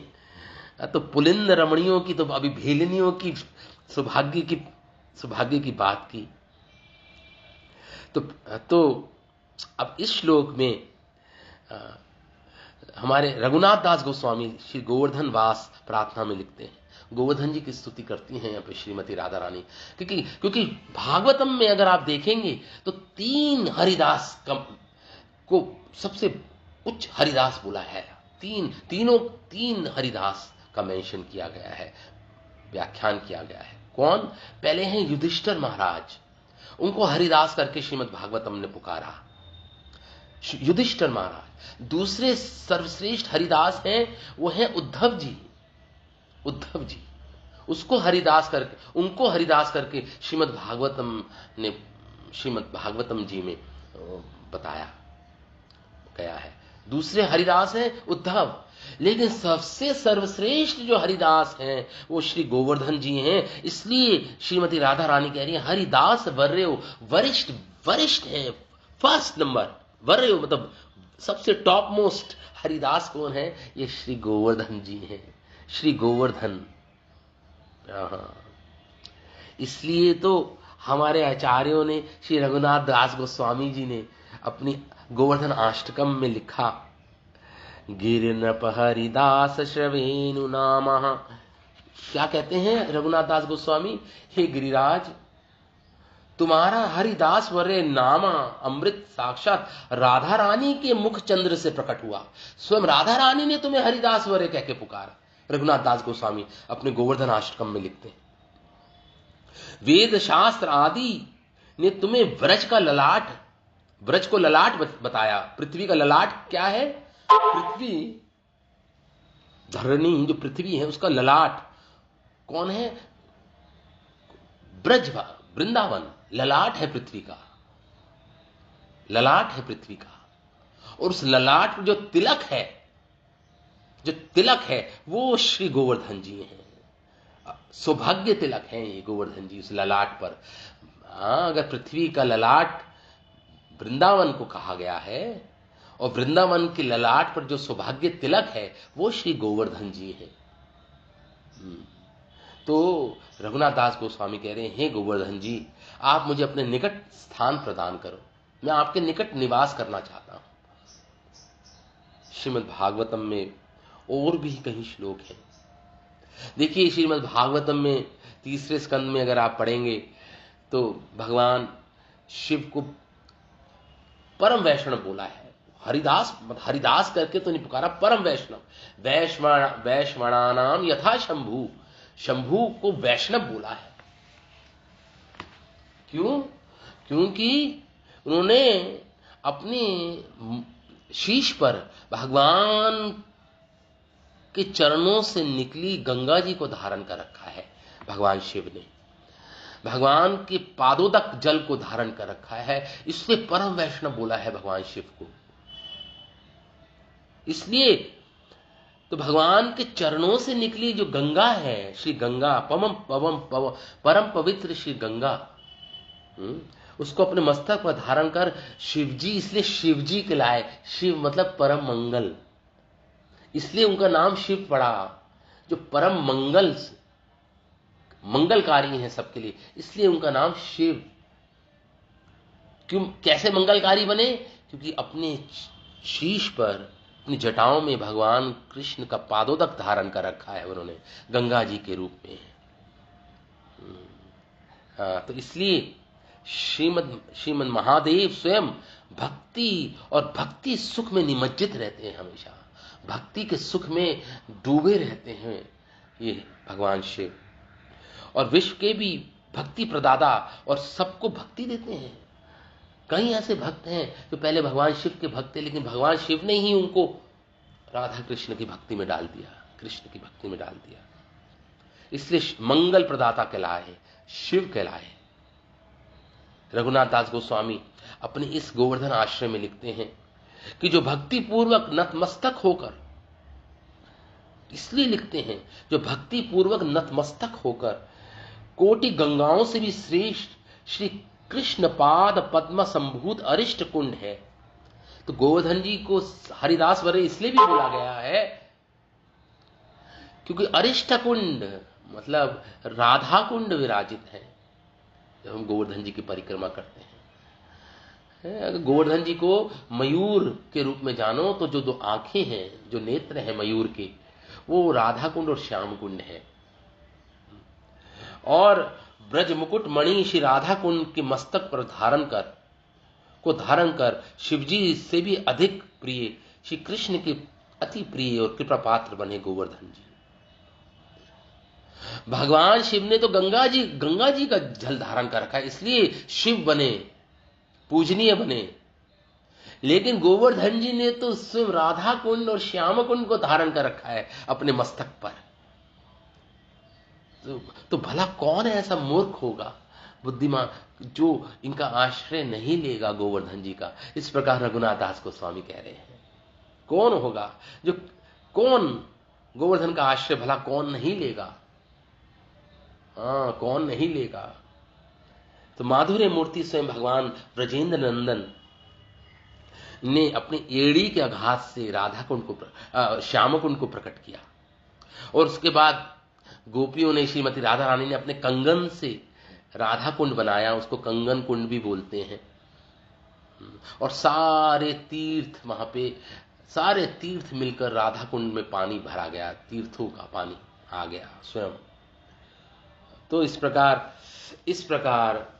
तो पुलिंद रमणियों की, तो अभी भेलिनियों की सौभाग्य की बात की। तो अब इस श्लोक में हमारे रघुनाथ दास गोस्वामी श्री गोवर्धन वास प्रार्थना में लिखते हैं, गोवर्धन जी की स्तुति करती हैं यहाँ पे श्रीमती राधा रानी। क्योंकि भागवतम में अगर आप देखेंगे तो 3 हरिदास को सबसे उच्च हरिदास बोला है। तीन हरिदास का मेंशन किया गया है, व्याख्यान किया गया है। कौन? पहले हैं युधिष्ठिर महाराज, उनको हरिदास करके श्रीमद् भागवतम ने पुकारा, युधिष्ठिर महाराज। दूसरे सर्वश्रेष्ठ हरिदास हैं, वो हैं उद्धव जी, उनको हरिदास करके श्रीमद् भागवतम जी में बताया गया है। दूसरे हरिदास हैं उद्धव, लेकिन सबसे सर्वश्रेष्ठ जो हरिदास हैं वो श्री गोवर्धन जी हैं। इसलिए श्रीमती राधा रानी कह रही है हरिदास वर्यो वरिष्ठ है, फर्स्ट नंबर। वर्यो मतलब सबसे टॉप मोस्ट हरिदास कौन है? ये श्री गोवर्धन जी हैं, श्री गोवर्धन। इसलिए तो हमारे आचार्यों ने, श्री रघुनाथ दास गोस्वामी जी ने अपनी गोवर्धन अष्टकम में लिखा, गिरिनप हरिदास श्रवेणु नामः। क्या कहते हैं रघुनाथ दास गोस्वामी? हे गिरिराज, तुम्हारा हरिदास वर्य नामा अमृत साक्षात राधा रानी के मुख चंद्र से प्रकट हुआ। स्वयं राधा रानी ने तुम्हें हरिदास वर्य कह के पुकारा। रघुनाथ दास गोस्वामी अपने गोवर्धन अष्टकम में लिखते हैं, वेद शास्त्र आदि ने तुम्हें ब्रज को ललाट बताया। पृथ्वी का ललाट क्या है? पृथ्वी, धरणी जो पृथ्वी है उसका ललाट कौन है? ब्रज, वृंदावन ललाट है पृथ्वी का, ललाट है पृथ्वी का। और उस ललाट जो तिलक है वो श्री गोवर्धन जी हैं। सौभाग्य तिलक है ये गोवर्धन जी उस ललाट पर। अगर पृथ्वी का ललाट वृंदावन को कहा गया है और वृंदावन के ललाट पर जो सौभाग्य तिलक है वो श्री गोवर्धन जी है। तो रघुनाथ दास गोस्वामी कह रहे हैं, हे गोवर्धन जी, आप मुझे अपने निकट स्थान प्रदान करो, मैं आपके निकट निवास करना चाहता हूं। श्रीमद् भागवतम में और भी कई श्लोक हैं देखिए श्रीमद् भागवतम में 3रे स्कंद में अगर आप पढ़ेंगे तो भगवान शिव को परम वैष्णव बोला है। हरिदास करके तो नहीं पुकारा, परम वैष्णव, वैष्णवानाम यथा शंभु, शंभु को वैष्णव बोला है। क्यों? क्योंकि उन्होंने अपने शीश पर भगवान के चरणों से निकली गंगा जी को धारण कर रखा है। भगवान शिव ने भगवान के पादोदक जल को धारण कर रखा है, इसलिए परम वैष्णव बोला है भगवान शिव को। इसलिए तो भगवान के चरणों से निकली जो गंगा है, श्री गंगा, परम पवित्र श्री गंगा, उसको अपने मस्तक पर धारण कर शिवजी, इसलिए शिवजी कहलाए। शिव मतलब परम मंगल, इसलिए उनका नाम शिव पड़ा, जो परम मंगलकारी हैं सबके लिए, इसलिए उनका नाम शिव। क्यों, कैसे मंगलकारी बने? क्योंकि अपने शीश पर, अपनी जटाओं में भगवान कृष्ण का पादोदक धारण कर रखा है उन्होंने गंगा जी के रूप में। तो इसलिए श्रीमद महादेव स्वयं भक्ति और भक्ति सुख में निमज्जित रहते हैं, हमेशा भक्ति के सुख में डूबे रहते हैं ये भगवान शिव। और विश्व के भी भक्ति प्रदाता और सबको भक्ति देते हैं। कई ऐसे भक्त हैं जो पहले भगवान शिव के भक्त थे, लेकिन भगवान शिव ने ही उनको राधा कृष्ण की भक्ति में डाल दिया, कृष्ण की भक्ति में डाल दिया। इसलिए मंगल प्रदाता कहलाए, शिव कहलाए। रघुनाथ दास गोस्वामी अपने इस गोवर्धन आश्रय में लिखते हैं कि जो भक्ति पूर्वक नतमस्तक होकर, इसलिए लिखते हैं जो भक्ति पूर्वक नतमस्तक होकर कोटि गंगाओं से भी श्रेष्ठ श्री कृष्ण पाद पद्म संभूत अरिष्ट कुंड है। तो गोवर्धन जी को हरिदास वरे इसलिए भी बोला गया है क्योंकि अरिष्ट कुंड मतलब राधा कुंड विराजित है। जब हम गोवर्धन जी की परिक्रमा करते हैं, अगर गोवर्धन जी को मयूर के रूप में जानो तो जो दो आंखें हैं, जो नेत्र हैं मयूर के, वो राधा कुंड और श्याम कुंड है। और ब्रज मुकुट मणि श्री राधा कुंड के मस्तक पर धारण कर शिवजी से भी अधिक प्रिय श्री कृष्ण के अति प्रिय और कृपा पात्र बने गोवर्धन जी। भगवान शिव ने तो गंगा जी का जल धारण कर रखा है, इसलिए शिव बने, पूजनीय बने। लेकिन गोवर्धन जी ने तो स्वयं राधा कुंड और श्याम कुंड को धारण कर रखा है अपने मस्तक पर। तो भला कौन ऐसा मूर्ख होगा, बुद्धिमान, जो इनका आश्रय नहीं लेगा गोवर्धन जी का। इस प्रकार रघुनाथ दास गोस्वामी कह रहे हैं, कौन होगा कौन गोवर्धन का आश्रय भला कौन नहीं लेगा? कौन नहीं लेगा? तो माधुर्य मूर्ति स्वयं भगवान ब्रजेंद्र नंदन ने अपनी एड़ी के आघात से राधा कुंड को, श्याम कुंड को प्रकट किया। और उसके बाद गोपियों ने, श्रीमती राधा रानी ने अपने कंगन से राधा कुंड बनाया, उसको कंगन कुंड भी बोलते हैं। और सारे तीर्थ मिलकर राधा कुंड में पानी भरा गया, तीर्थों का पानी आ गया स्वयं। तो इस प्रकार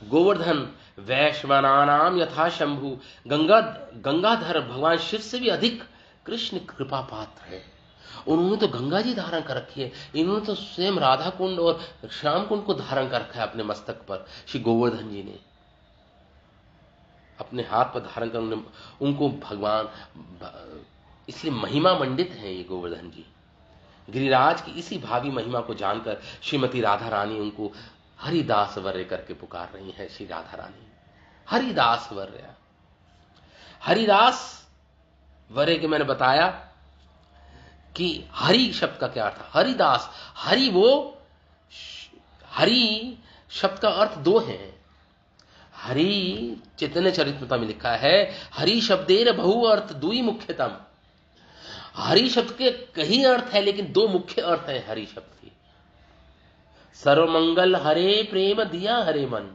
गोवर्धन वैश्वानाम यथा शंभु, गंगाधर भगवान शिव से भी अधिक कृष्ण कृपा पात्र है। उन्होंने तो गंगा जी धारण कर रखी है, इन्होंने तो स्वयं राधा कुंड और श्याम कुंड को धारण कर रखा है अपने मस्तक पर। श्री गोवर्धन जी ने अपने हाथ पर धारण कर उनको भगवान, इसलिए महिमा मंडित है ये गोवर्धन जी। गिरिराज की इसी भावी महिमा को जानकर श्रीमती राधा रानी उनको हरिदास वर्य करके पुकार रही है। श्री राधा रानी हरिदास वर्य, हरिदास वर्य के मैंने बताया कि हरि शब्द का क्या अर्थ है। हरिदास, हरि शब्द का अर्थ दो है। हरि चैतन्य चरितमृता में लिखा है, हरि शब्देर बहु अर्थ दुई मुख्यतम। हरि शब्द के कई अर्थ है, लेकिन दो मुख्य अर्थ है हरि शब्द की। सर्वमंगल हरे प्रेम दिया हरे मन,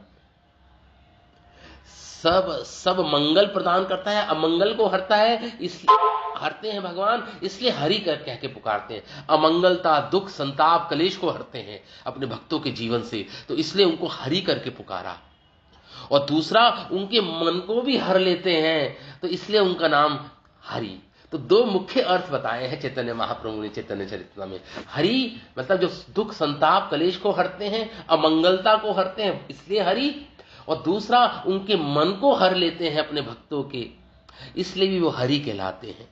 सब सब मंगल प्रदान करता है, अमंगल को हरता है, इसलिए हरते हैं भगवान, इसलिए हरि कह के पुकारते हैं। अमंगलता, दुख, संताप, कलेश को हरते हैं अपने भक्तों के जीवन से, तो इसलिए उनको हरि करके पुकारा। और दूसरा, उनके मन को भी हर लेते हैं, तो इसलिए उनका नाम हरि। तो दो मुख्य अर्थ बताए हैं चैतन्य महाप्रभु ने चैतन्य चरित्र में। हरि मतलब जो दुख, संताप, कलेश को हरते हैं, अमंगलता को हरते हैं, इसलिए हरि। और दूसरा, उनके मन को हर लेते हैं अपने भक्तों के, इसलिए भी वो हरि कहलाते हैं।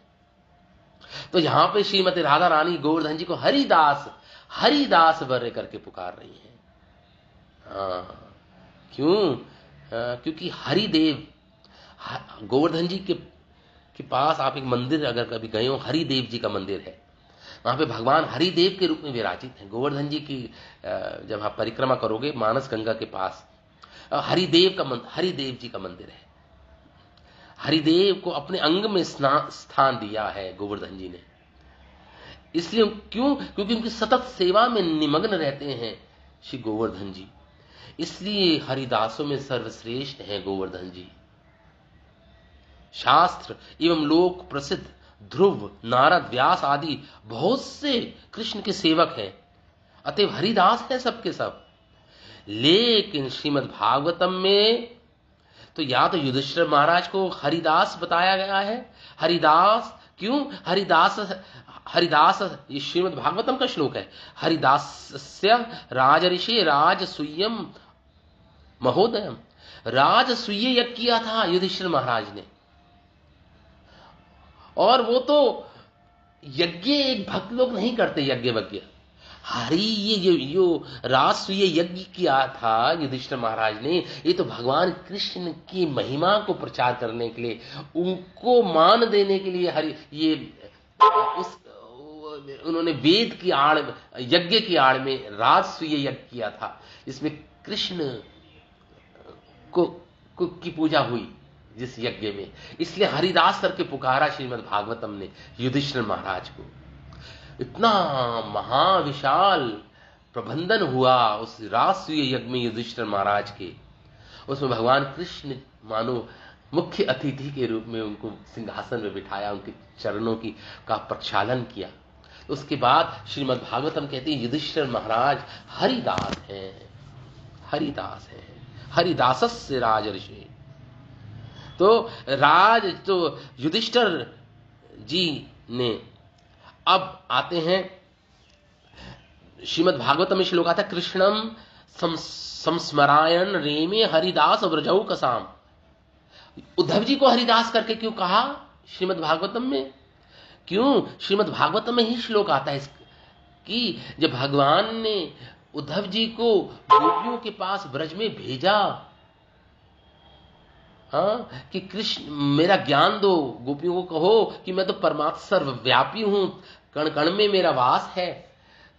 तो यहां पे श्रीमती राधा रानी गोवर्धन जी को हरिदास, हरिदास वर्य करके पुकार रही हैं। क्यों? क्योंकि हरिदेव, गोवर्धन जी के पास आप एक मंदिर अगर कभी गए हो, हरिदेव जी का मंदिर है, वहां पे भगवान हरिदेव के रूप में विराजित हैं। गोवर्धन जी की जब आप परिक्रमा करोगे मानस गंगा के पास, हरिदेव जी का मंदिर है। हरिदेव को अपने अंग में स्थान दिया है गोवर्धन जी ने, इसलिए क्यों? क्योंकि उनकी सतत सेवा में निमग्न रहते हैं श्री गोवर्धन जी, इसलिए हरिदासों में सर्वश्रेष्ठ हैं गोवर्धन जी। शास्त्र एवं लोक प्रसिद्ध ध्रुव, नारद, व्यास आदि बहुत से कृष्ण के सेवक हैं, अतएव हरिदास हैं सबके सब। लेकिन श्रीमद् भागवतम में तो या तो युधिष्ठिर महाराज को हरिदास बताया गया है। हरिदास क्यों? हरिदास ये श्रीमद् भागवतम का श्लोक है। हरिदासस्य राजऋषि राजसूयम महोदयम, राजसूय यज्ञ किया था युधिष्ठिर महाराज ने, और वो तो यज्ञ एक भक्त लोग नहीं करते, यज्ञ वज्ञ। हरि ये राजसूय यज्ञ किया था युधिष्ठिर महाराज ने, ये तो भगवान कृष्ण की महिमा को प्रचार करने के लिए, उनको मान देने के लिए हरि ये उन्होंने वेद की आड़, यज्ञ की आड़ में राजसूय यज्ञ किया था, जिसमें कृष्ण की पूजा हुई जिस यज्ञ में, इसलिए हरिदास करके पुकारा श्रीमद् भागवतम ने युधिष्ठिर महाराज को। इतना महाविशाल प्रबंधन हुआ उस राजसूय यज्ञ में युधिष्ठिर महाराज के, उसमें भगवान कृष्ण मानो मुख्य अतिथि के रूप में उनको सिंहासन में बिठाया, उनके चरणों की का प्रक्षालन किया। उसके बाद श्रीमद् भागवतम कहते हैं युधिष्ठिर महाराज हरिदास हैं, हरिदास हैं, हरिदासस्य राजर्षि। तो युधिष्ठिर जी ने, अब आते हैं श्रीमद् भागवतम में श्लोक आता, कृष्णम संस्मरायण रेमे हरिदास व्रजौ कसाम। उद्धव जी को हरिदास करके क्यों कहा श्रीमद् भागवतम में? क्यों? श्रीमद् भागवतम में ही श्लोक आता है कि जब भगवान ने उद्धव जी को गोपियों के पास ब्रज में भेजा, कि कृष्ण मेरा ज्ञान दो, गोपियों को कहो कि मैं तो परमात्मा सर्वव्यापी हूं, कण कण में मेरा वास है,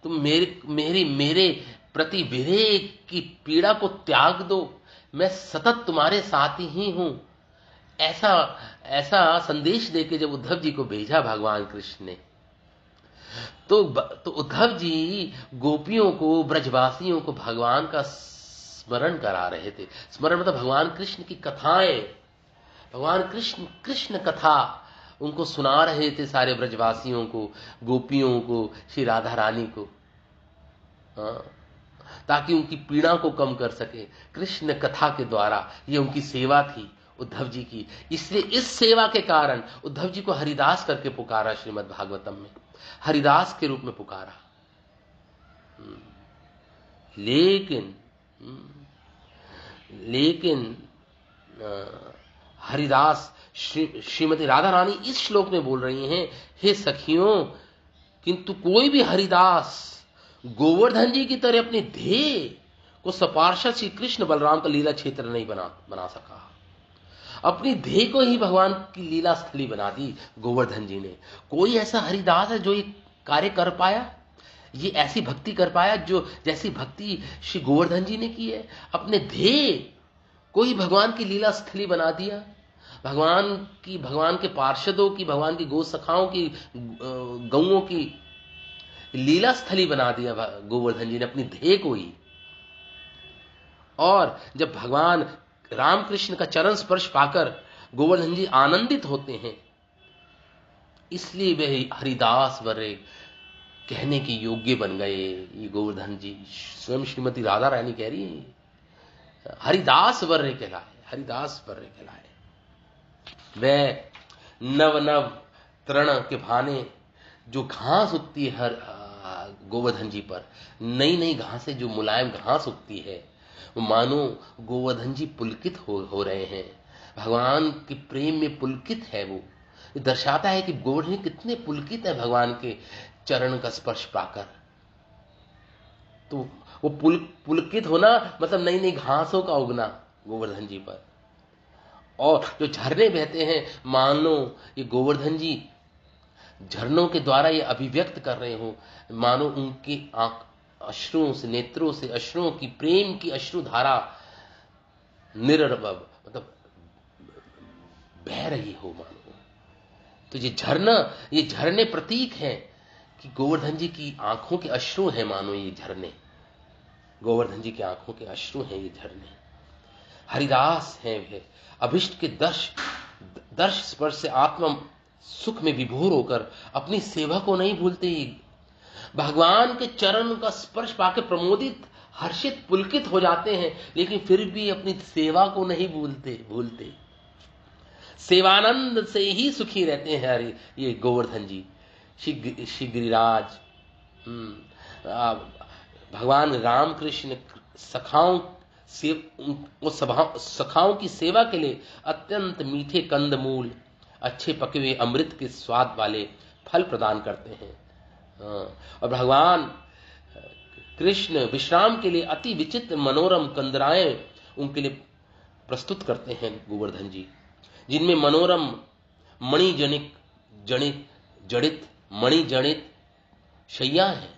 तुम मेरे प्रति विरह की पीड़ा को त्याग दो, मैं सतत तुम्हारे साथ ही हूं। ऐसा संदेश देके जब उद्धव जी को भेजा भगवान कृष्ण ने, तो उद्धव जी गोपियों को, ब्रजवासियों को भगवान का स्मरण करा रहे थे। स्मरण मतलब भगवान कृष्ण की कथाएं, भगवान कृष्ण कथा उनको सुना रहे थे, सारे ब्रजवासियों को, गोपियों को, श्री राधा रानी को, ताकि उनकी पीड़ा को कम कर सके। कृष्ण कथा के द्वारा ये उनकी सेवा थी उद्धव जी की, इसलिए इस सेवा के कारण उद्धव जी को हरिदास करके पुकारा श्रीमद् भागवतम में, हरिदास के रूप में पुकारा। लेकिन हरिदास श्रीमती राधा रानी इस श्लोक में बोल रही हैं, हे सखियों, किंतु कोई भी हरिदास गोवर्धन जी की तरह अपनी ध्येय को सपार्षद श्री कृष्ण बलराम का लीला क्षेत्र नहीं बना सका। अपनी ध्येय को ही भगवान की लीला स्थली बना दी गोवर्धन जी ने। कोई ऐसा हरिदास है जो ये कार्य कर पाया, ये ऐसी भक्ति कर पाया जो जैसी भक्ति श्री गोवर्धन जी ने की है? अपने ध्येय को ही भगवान की लीला स्थली बना दिया, भगवान के पार्षदों की, भगवान की गौ सखाओं की, गौओं की लीला स्थली बना दिया गोवर्धन जी ने अपनी ध्येय को ही। और जब भगवान रामकृष्ण का चरण स्पर्श पाकर गोवर्धन जी आनंदित होते हैं, इसलिए वे हरिदास वर्य कहने के योग्य बन गए। ये गोवर्धन जी स्वयं श्रीमती राधा रानी कह रही है, हरिदास वर्य कहलाए, हरिदास वर्य कहलाए। वह नव नव तृण के भाने जो घास उगती है हर गोवर्धन जी पर, नई नई घासें जो मुलायम घास उगती है, वो मानो गोवर्धन जी पुलकित हो रहे हैं, भगवान के प्रेम में पुलकित है। वो दर्शाता है कि गोवर्धन कितने पुलकित है भगवान के चरण का स्पर्श पाकर। तो वो पुलकित होना मतलब नई नई घासों का उगना गोवर्धन जी पर। और जो झरने बहते हैं, मान लो ये गोवर्धन जी झरनों के द्वारा ये अभिव्यक्त कर रहे हो, मानो उनके आंख अश्रुओं से, नेत्रों से अश्रुओं की, प्रेम की अश्रुधारा मतलब बह रही हो मानो। तो ये झरना, ये झरने प्रतीक हैं कि गोवर्धन जी की आंखों के अश्रु हैं, मानो ये झरने गोवर्धन जी की आंखों के अश्रु हैं, ये झरने हरिदास हैं। वे अभिष्ट के दर्श स्पर्श से आत्मा सुख में विभोर होकर अपनी सेवा को नहीं भूलते। भगवान के चरण का स्पर्श पाकर प्रमोदित, हर्षित, पुलकित हो जाते हैं, लेकिन फिर भी अपनी सेवा को नहीं भूलते। सेवानंद से ही सुखी रहते हैं ये गोवर्धन जी, श्री गिरिराज। भगवान रामकृष्ण सखाओं की सेवा के लिए अत्यंत मीठे कंदमूल, अच्छे पके हुए अमृत के स्वाद वाले फल प्रदान करते हैं। और भगवान कृष्ण विश्राम के लिए अति विचित्र मनोरम कंदराएं उनके लिए प्रस्तुत करते हैं गोवर्धन जी, जिनमें मनोरम जड़ित मणि जड़ित शैया है।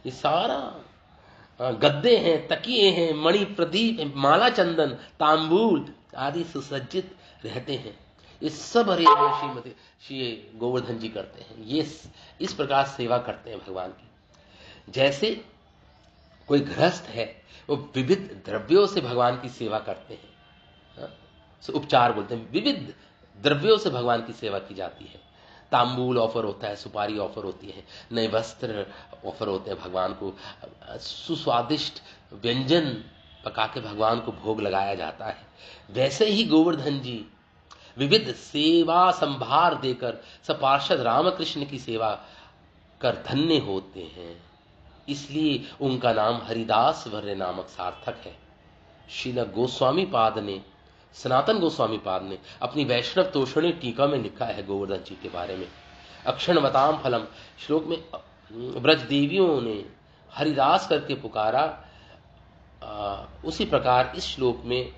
ये सारा गद्दे हैं, तकिए हैं, मणि प्रदीप, माला चंदन, तांबूल आदि सुसज्जित रहते हैं। ये सब श्रीमती श्री गोवर्धन जी करते हैं। ये इस प्रकार सेवा करते हैं भगवान की। जैसे कोई गृहस्थ है, वो विविध द्रव्यों से भगवान की सेवा करते हैं, उपचार बोलते हैं, विविध द्रव्यों से भगवान की सेवा की जाती है। तांबूल ऑफर होता है, सुपारी ऑफर होती है, नए वस्त्र ऑफर होते हैं भगवान को, सुस्वादिष्ट व्यंजन पका के भगवान को भोग लगाया जाता है। वैसे ही गोवर्धन जी विविध सेवा संभार देकर सपार्षद रामकृष्ण की सेवा कर धन्य होते हैं, इसलिए उनका नाम हरिदास वर्य नामक सार्थक है। श्रील गोस्वामी पाद ने, सनातन गोस्वामी पाद ने अपनी वैष्णव तोषणी टीका में लिखा है गोवर्धन जी के बारे में। अक्षणवताम फलम श्लोक में ब्रज देवियों ने हरिदास करके पुकारा, उसी प्रकार इस श्लोक में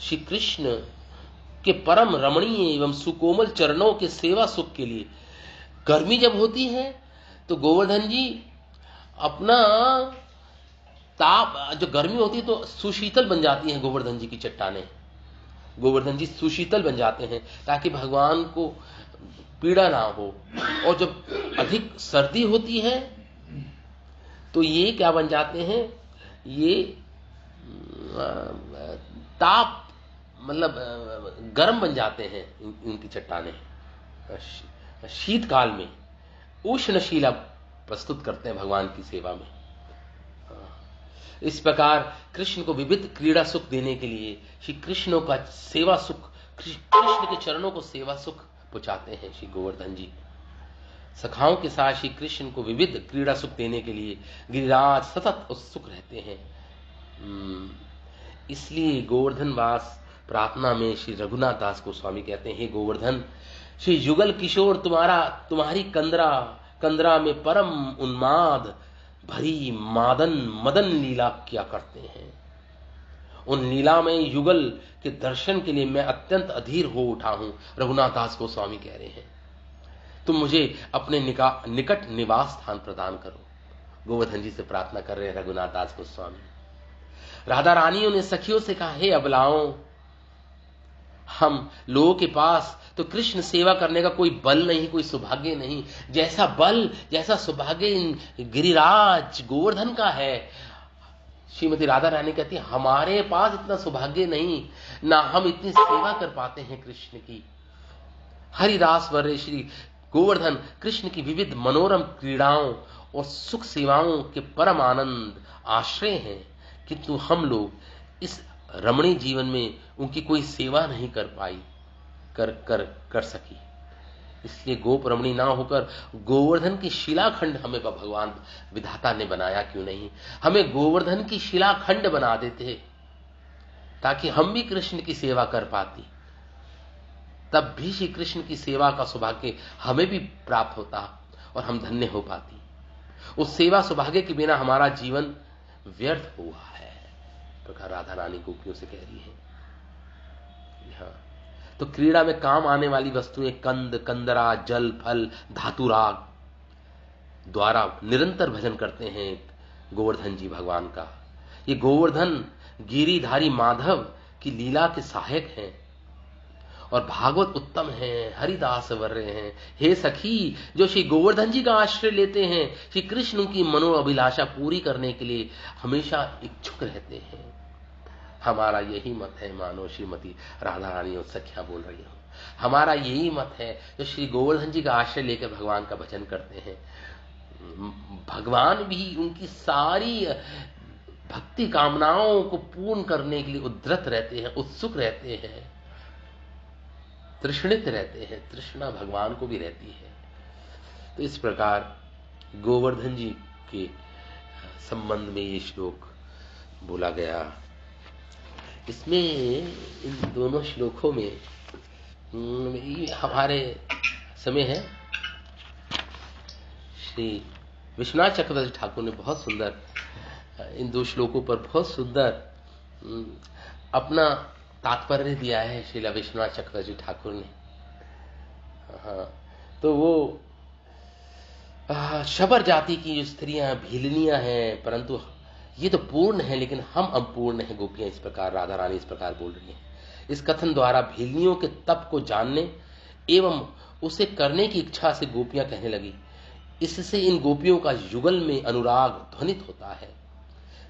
श्री कृष्ण के परम रमणीय एवं सुकोमल चरणों के सेवा सुख के लिए गर्मी जब होती है तो गोवर्धन जी अपना ताप, जो गर्मी होती है तो सुशीतल बन जाती हैं गोवर्धन जी की चट्टानें, गोवर्धन जी सुशीतल बन जाते हैं ताकि भगवान को पीड़ा ना हो। और जब अधिक सर्दी होती है तो ये क्या बन जाते हैं, ये ताप मतलब गर्म बन जाते हैं इनकी चट्टानें। शीतकाल में उष्णशीला प्रस्तुत करते हैं भगवान की सेवा में। इस प्रकार कृष्ण को विविध क्रीड़ा सुख देने के लिए श्री कृष्ण का सेवा सुख, कृष्ण के चरणों को सेवा सुख पहुंचाते हैं श्री गोवर्धन जी। सखाओं के साथ श्री कृष्ण को विविध क्रीड़ा सुख देने के लिए गिरिराज सतत उत्सुक रहते हैं। इसलिए गोवर्धन वास प्रार्थना में श्री रघुनाथ दास गोस्वामी कहते हैं, हे गोवर्धन, श्री युगल किशोर तुम्हारी कंदरा में परम उन्माद भरी मदन लीला क्या करते हैं। उन लीला में युगल के दर्शन के लिए मैं अत्यंत अधीर हो उठा हूं। रघुनाथ दास गोस्वामी कह रहे हैं, तुम मुझे अपने निकट निवास स्थान प्रदान करो। गोवर्धन जी से प्रार्थना कर रहे हैं रघुनाथ दास गोस्वामी। राधा रानियों ने सखियों से कहा, हे अबलाओं, हम लोगों के पास तो कृष्ण सेवा करने का कोई बल नहीं, कोई सौभाग्य नहीं। जैसा बल, जैसा सौभाग्य गिरिराज गोवर्धन का है, श्रीमती राधा रानी कहती है हमारे पास इतना सौभाग्य नहीं, ना हम इतनी सेवा कर पाते हैं कृष्ण की। हरिदास वर्य श्री गोवर्धन कृष्ण की विविध मनोरम क्रीड़ाओं और सुख सेवाओं के परम आनंद आश्रय हैं, किंतु हम लोग इस रमणीय जीवन में उनकी कोई सेवा नहीं कर सकी। इसलिए गोप रमणी ना होकर गोवर्धन की शिलाखंड हमें भगवान विधाता ने बनाया क्यों नहीं? हमें गोवर्धन की शिलाखंड बना देते ताकि हम भी कृष्ण की सेवा कर पाती, तब भी श्री कृष्ण की सेवा का सौभाग्य हमें भी प्राप्त होता और हम धन्य हो पाती। उस सेवा सौभाग्य के बिना हमारा जीवन व्यर्थ हुआ है, प्रकार राधा रानी गोपियों से कह रही है। हाँ, तो क्रीड़ा में काम आने वाली वस्तुएं कंद, कंदरा, जल, फल, धातुराग द्वारा निरंतर भजन करते हैं गोवर्धन जी भगवान का। ये गोवर्धन गिरिधारी माधव की लीला के सहायक हैं और भागवत उत्तम हैं, हरिदास वर्य हैं। हे सखी, जो श्री गोवर्धन जी का आश्रय लेते हैं, श्री कृष्ण की मनोअभिलाषा पूरी करने के लिए हमेशा इच्छुक रहते हैं। हमारा यही मत है, मानो श्रीमती राधा रानी और सखियां बोल रही हूं, हमारा यही मत है जो श्री गोवर्धन जी का आश्रय लेकर भगवान का भजन करते हैं। भगवान भी उनकी सारी भक्ति कामनाओं को पूर्ण करने के लिए उद्यत रहते हैं, उत्सुक रहते हैं, तृष्णित रहते हैं। तृष्णा भगवान को भी रहती है। तो इस प्रकार गोवर्धन जी के संबंध में ये श्लोक बोला गया। इसमें इन दोनों श्लोकों में हमारे समय है श्री विश्वनाथ चक्रवर्ती ठाकुर ने बहुत सुंदर इन दो श्लोकों पर बहुत सुंदर अपना तात्पर्य दिया है श्रीला विश्वनाथ चक्रवर्ती ठाकुर ने। हाँ, तो वो शबर जाति की जो स्त्रियां भीलनियां हैं, परंतु ये तो पूर्ण है लेकिन हम अपूर्ण हैं गोपियां। इस प्रकार राधा रानी इस प्रकार बोल रही हैं। इस कथन द्वारा भीलनियों के तप को जानने एवं उसे करने की इच्छा से गोपियां कहने लगी। इससे इन गोपियों का युगल में अनुराग ध्वनित होता है।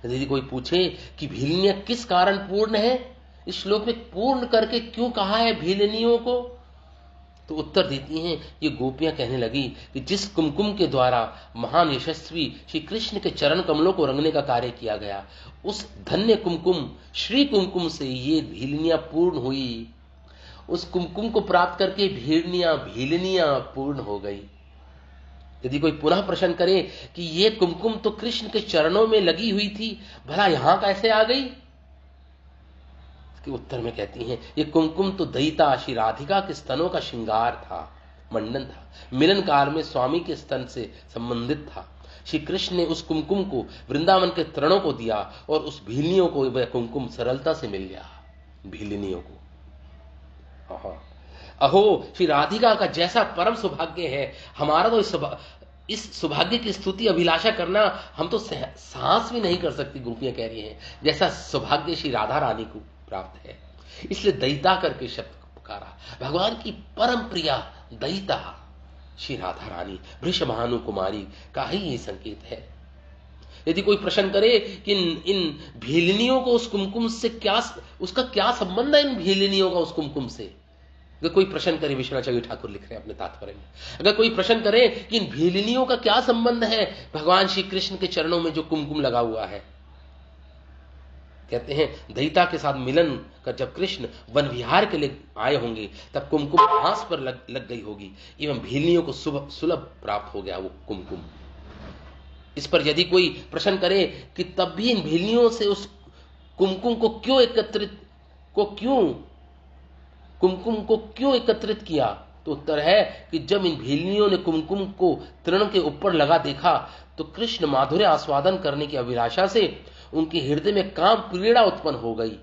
यदि कोई पूछे कि भीलनियां किस कारण पूर्ण है, इस श्लोक में पूर्ण करके क्यों कहा है भीलनियों को, तो उत्तर देती हैं ये गोपियां कहने लगी कि जिस कुमकुम के द्वारा महान यशस्वी श्री कृष्ण के चरण कमलों को रंगने का कार्य किया गया, उस धन्य कुमकुम श्री कुमकुम से ये भीलनियां पूर्ण हुई। उस कुमकुम को प्राप्त करके भीलनियां पूर्ण हो गई। यदि कोई पुनः प्रश्न करे कि ये कुमकुम तो कृष्ण के चरणों में लगी हुई थी, भला यहां कैसे आ गई, उत्तर में कहती हैं ये कुमकुम तो दयिता श्री राधिका के स्तनों का श्रृंगार था, मंडन था, मिलन काल में स्वामी के स्तन से संबंधित था। श्री कृष्ण ने उस कुमकुम को वृंदावन के तरणों को दिया और उस भीलनियों को वह कुमकुम सरलता से मिल गया। भीलनियों को अहो श्री राधिका का जैसा परम सौभाग्य है, हमारा तो इस सौभाग्य की स्तुति अभिलाषा करना हम तो सांस भी नहीं कर सकती। गोपियां कह रही हैं जैसा सौभाग्य श्री राधा रानी को प्राप्त है। इसलिए दयिता करके शब्द पुकारा। भगवान की परम प्रिया दयिता श्री राधा रानी वृषभानु कुमारी का ही ये संकेत है। यदि कोई प्रश्न करे कि इन भीलनियों को उस कुमकुम से उसका क्या संबंध है, इन भीलनियों का उस कुमकुम से, अगर कोई प्रश्न करे, विश्वनाथ ठाकुर लिख रहे हैं अपने तात्पर्य में, अगर कोई प्रश्न करे कि इन भीलनियों का क्या संबंध है भगवान श्री कृष्ण के चरणों में जो कुमकुम लगा हुआ है, कहते हैं दयिता के साथ मिलन कर जब कृष्ण वन विहार के लिए आए होंगे तब कुमकुम घास पर लग गई होगी एवं भीलनियों को सुलभ प्राप्त हो गया वो कुमकुम। इस पर यदि कोई प्रश्न करे कि तब भी इन भीलनियों से उस कुमकुम को क्यों एकत्रित किया, तो उत्तर है कि जब इन भीलनियों ने कुमकुम को तृण के ऊपर लगा देखा तो कृष्ण माधुर्य आस्वादन करने की अभिलाषा से उनके हृदय में काम पीड़ा उत्पन्न हो गई।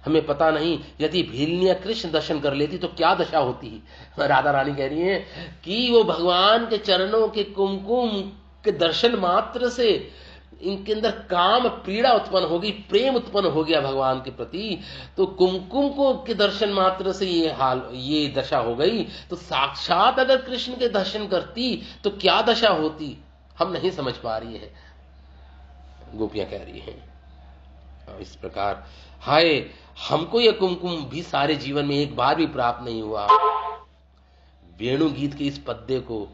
हमें पता नहीं यदि भीलनियां कृष्ण दर्शन कर लेती तो क्या दशा होती। राधा रानी कह रही है कि वो भगवान के चरणों के कुमकुम के दर्शन मात्र से इनके अंदर काम पीड़ा उत्पन्न होगी, प्रेम उत्पन्न हो गया भगवान के प्रति। तो कुमकुम को के दर्शन मात्र से ये दशा हो गई, तो साक्षात अगर कृष्ण के दर्शन करती तो क्या दशा होती, हम नहीं समझ पा रही है। गोपियां कह रही हैं। और इस प्रकार हाय, हमको यह कुमकुम भी सारे जीवन में एक बार भी प्राप्त नहीं हुआ। वेणु गीत के इस पद्य को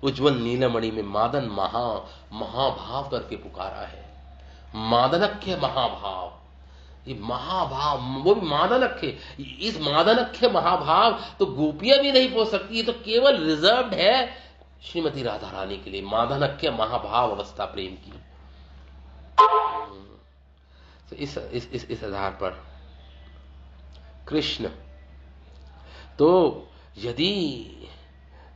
उज्जवल नीलमणि में मादन महाभाव करके पुकारा है। मादनख्य महाभाव, ये महाभाव, वो भी मादनख्य। इस मादनख्य महाभाव तो गोपियां भी नहीं पहुंच सकती, ये तो केवल रिजर्व्ड है श्रीमती राधा रानी के लिए, मादनख्य महाभाव अवस्था प्रेम की। तो इस आधार पर कृष्ण तो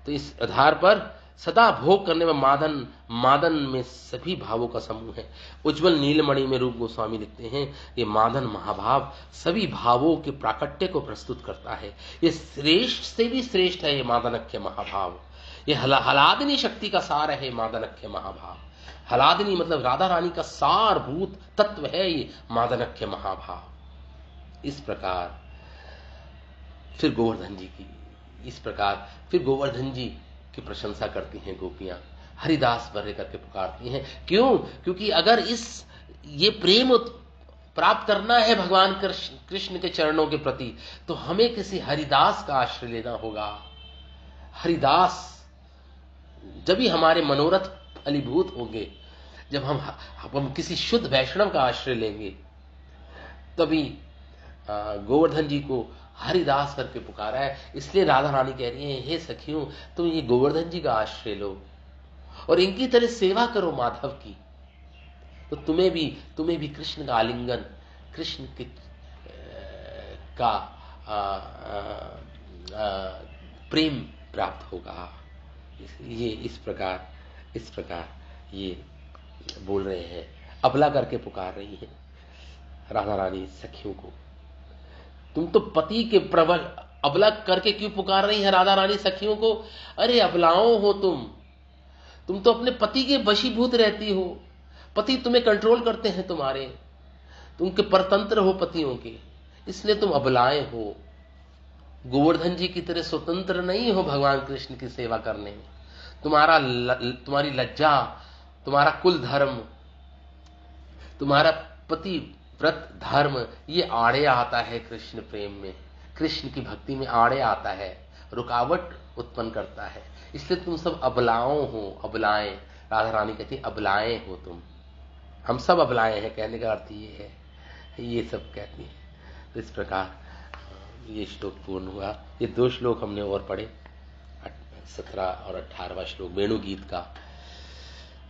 इस आधार पर सदा भोग करने में मादन में सभी भावों का समूह है। उज्जवल नीलमणि में रूप गोस्वामी लिखते हैं, ये मादन महाभाव सभी भावों के प्राकट्य को प्रस्तुत करता है। ये श्रेष्ठ से भी श्रेष्ठ है ये मादनख्य महाभाव। ये हलादिनी शक्ति का सार है मादनख्य महाभाव। हलादिनी मतलब राधा रानी का सारभूत तत्व है ये मादनख्य महाभाव। इस प्रकार फिर गोवर्धन जी की, इस प्रकार फिर गोवर्धन जी की प्रशंसा करती हैं गोपियां, हरिदास वर्य करके पुकारती हैं। क्यों? क्योंकि अगर ये प्रेम प्राप्त करना है भगवान कृष्ण के चरणों के प्रति, तो हमें किसी हरिदास का आश्रय लेना होगा। हरिदास जब ही हमारे मनोरथ फलीभूत होंगे, जब हम किसी शुद्ध वैष्णव का आश्रय लेंगे, तभी गोवर्धन जी को हरिदास करके पुकारा है। इसलिए राधा रानी कह रही है, हे सखियों, तुम ये गोवर्धन जी का आश्रय लो और इनकी तरह सेवा करो माधव की, तो तुम्हें भी कृष्ण का आलिंगन, कृष्ण के का प्रेम प्राप्त होगा। ये इस प्रकार ये बोल रहे हैं, अबला करके पुकार रही है राधा रानी सखियों को। तुम तो पति के प्रबल, अबला करके क्यों पुकार रही है राधा रानी सखियों को? अरे अबलाओं हो तुम तो अपने पति के वशीभूत रहती हो, पति तुम्हें कंट्रोल करते हैं, तुमके परतंत्र हो पतियों के, इसलिए तुम अबलाएं हो। गोवर्धन जी की तरह स्वतंत्र नहीं हो भगवान कृष्ण की सेवा करने में। तुम्हारी लज्जा, तुम्हारा कुल धर्म, तुम्हारा पति व्रत धर्म, ये आड़े आता है कृष्ण प्रेम में, कृष्ण की भक्ति में आड़े आता है, रुकावट उत्पन्न करता है। इसलिए तुम सब अबलाओं हो, अबलाएं। राधा रानी कहती है अबलाएं हो तुम, हम सब अबलाएं हैं, कहने का अर्थ ये है, ये सब कहती है। तो इस प्रकार ये श्लोक पूर्ण हुआ। ये 2 श्लोक हमने और पढ़े, 17 और 18वां श्लोक वेणु गीत का।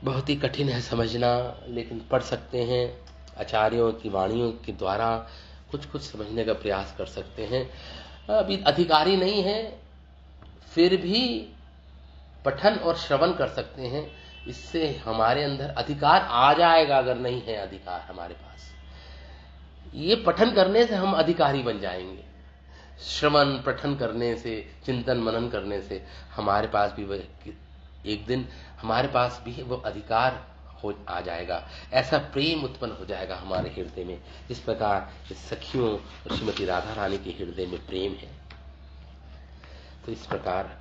बहुत ही कठिन है समझना, लेकिन पढ़ सकते हैं, आचार्यों की वाणियों के द्वारा कुछ समझने का प्रयास कर सकते हैं। अभी अधिकारी नहीं है, फिर भी पठन और श्रवण कर सकते हैं, इससे हमारे अंदर अधिकार आ जाएगा। अगर नहीं है अधिकार हमारे पास, ये पठन करने से हम अधिकारी बन जाएंगे। श्रवण पठन करने से, चिंतन मनन करने से हमारे पास भी एक दिन हमारे पास भी वो अधिकार आ जाएगा, ऐसा प्रेम उत्पन्न हो जाएगा हमारे हृदय में, जिस प्रकार इस सखियों और श्रीमती राधा रानी के हृदय में प्रेम है। तो इस प्रकार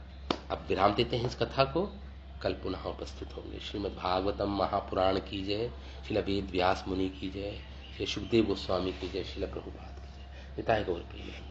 अब विराम देते हैं इस कथा को, कल पुनः उपस्थित होंगे। श्रीमद् भागवतम महापुराण की जय, श्रील वेद व्यास मुनि की जय, श्री सुखदेव गोस्वामी की जय, श्रील प्रभुपाद की जय। निताय गौर प्रेम।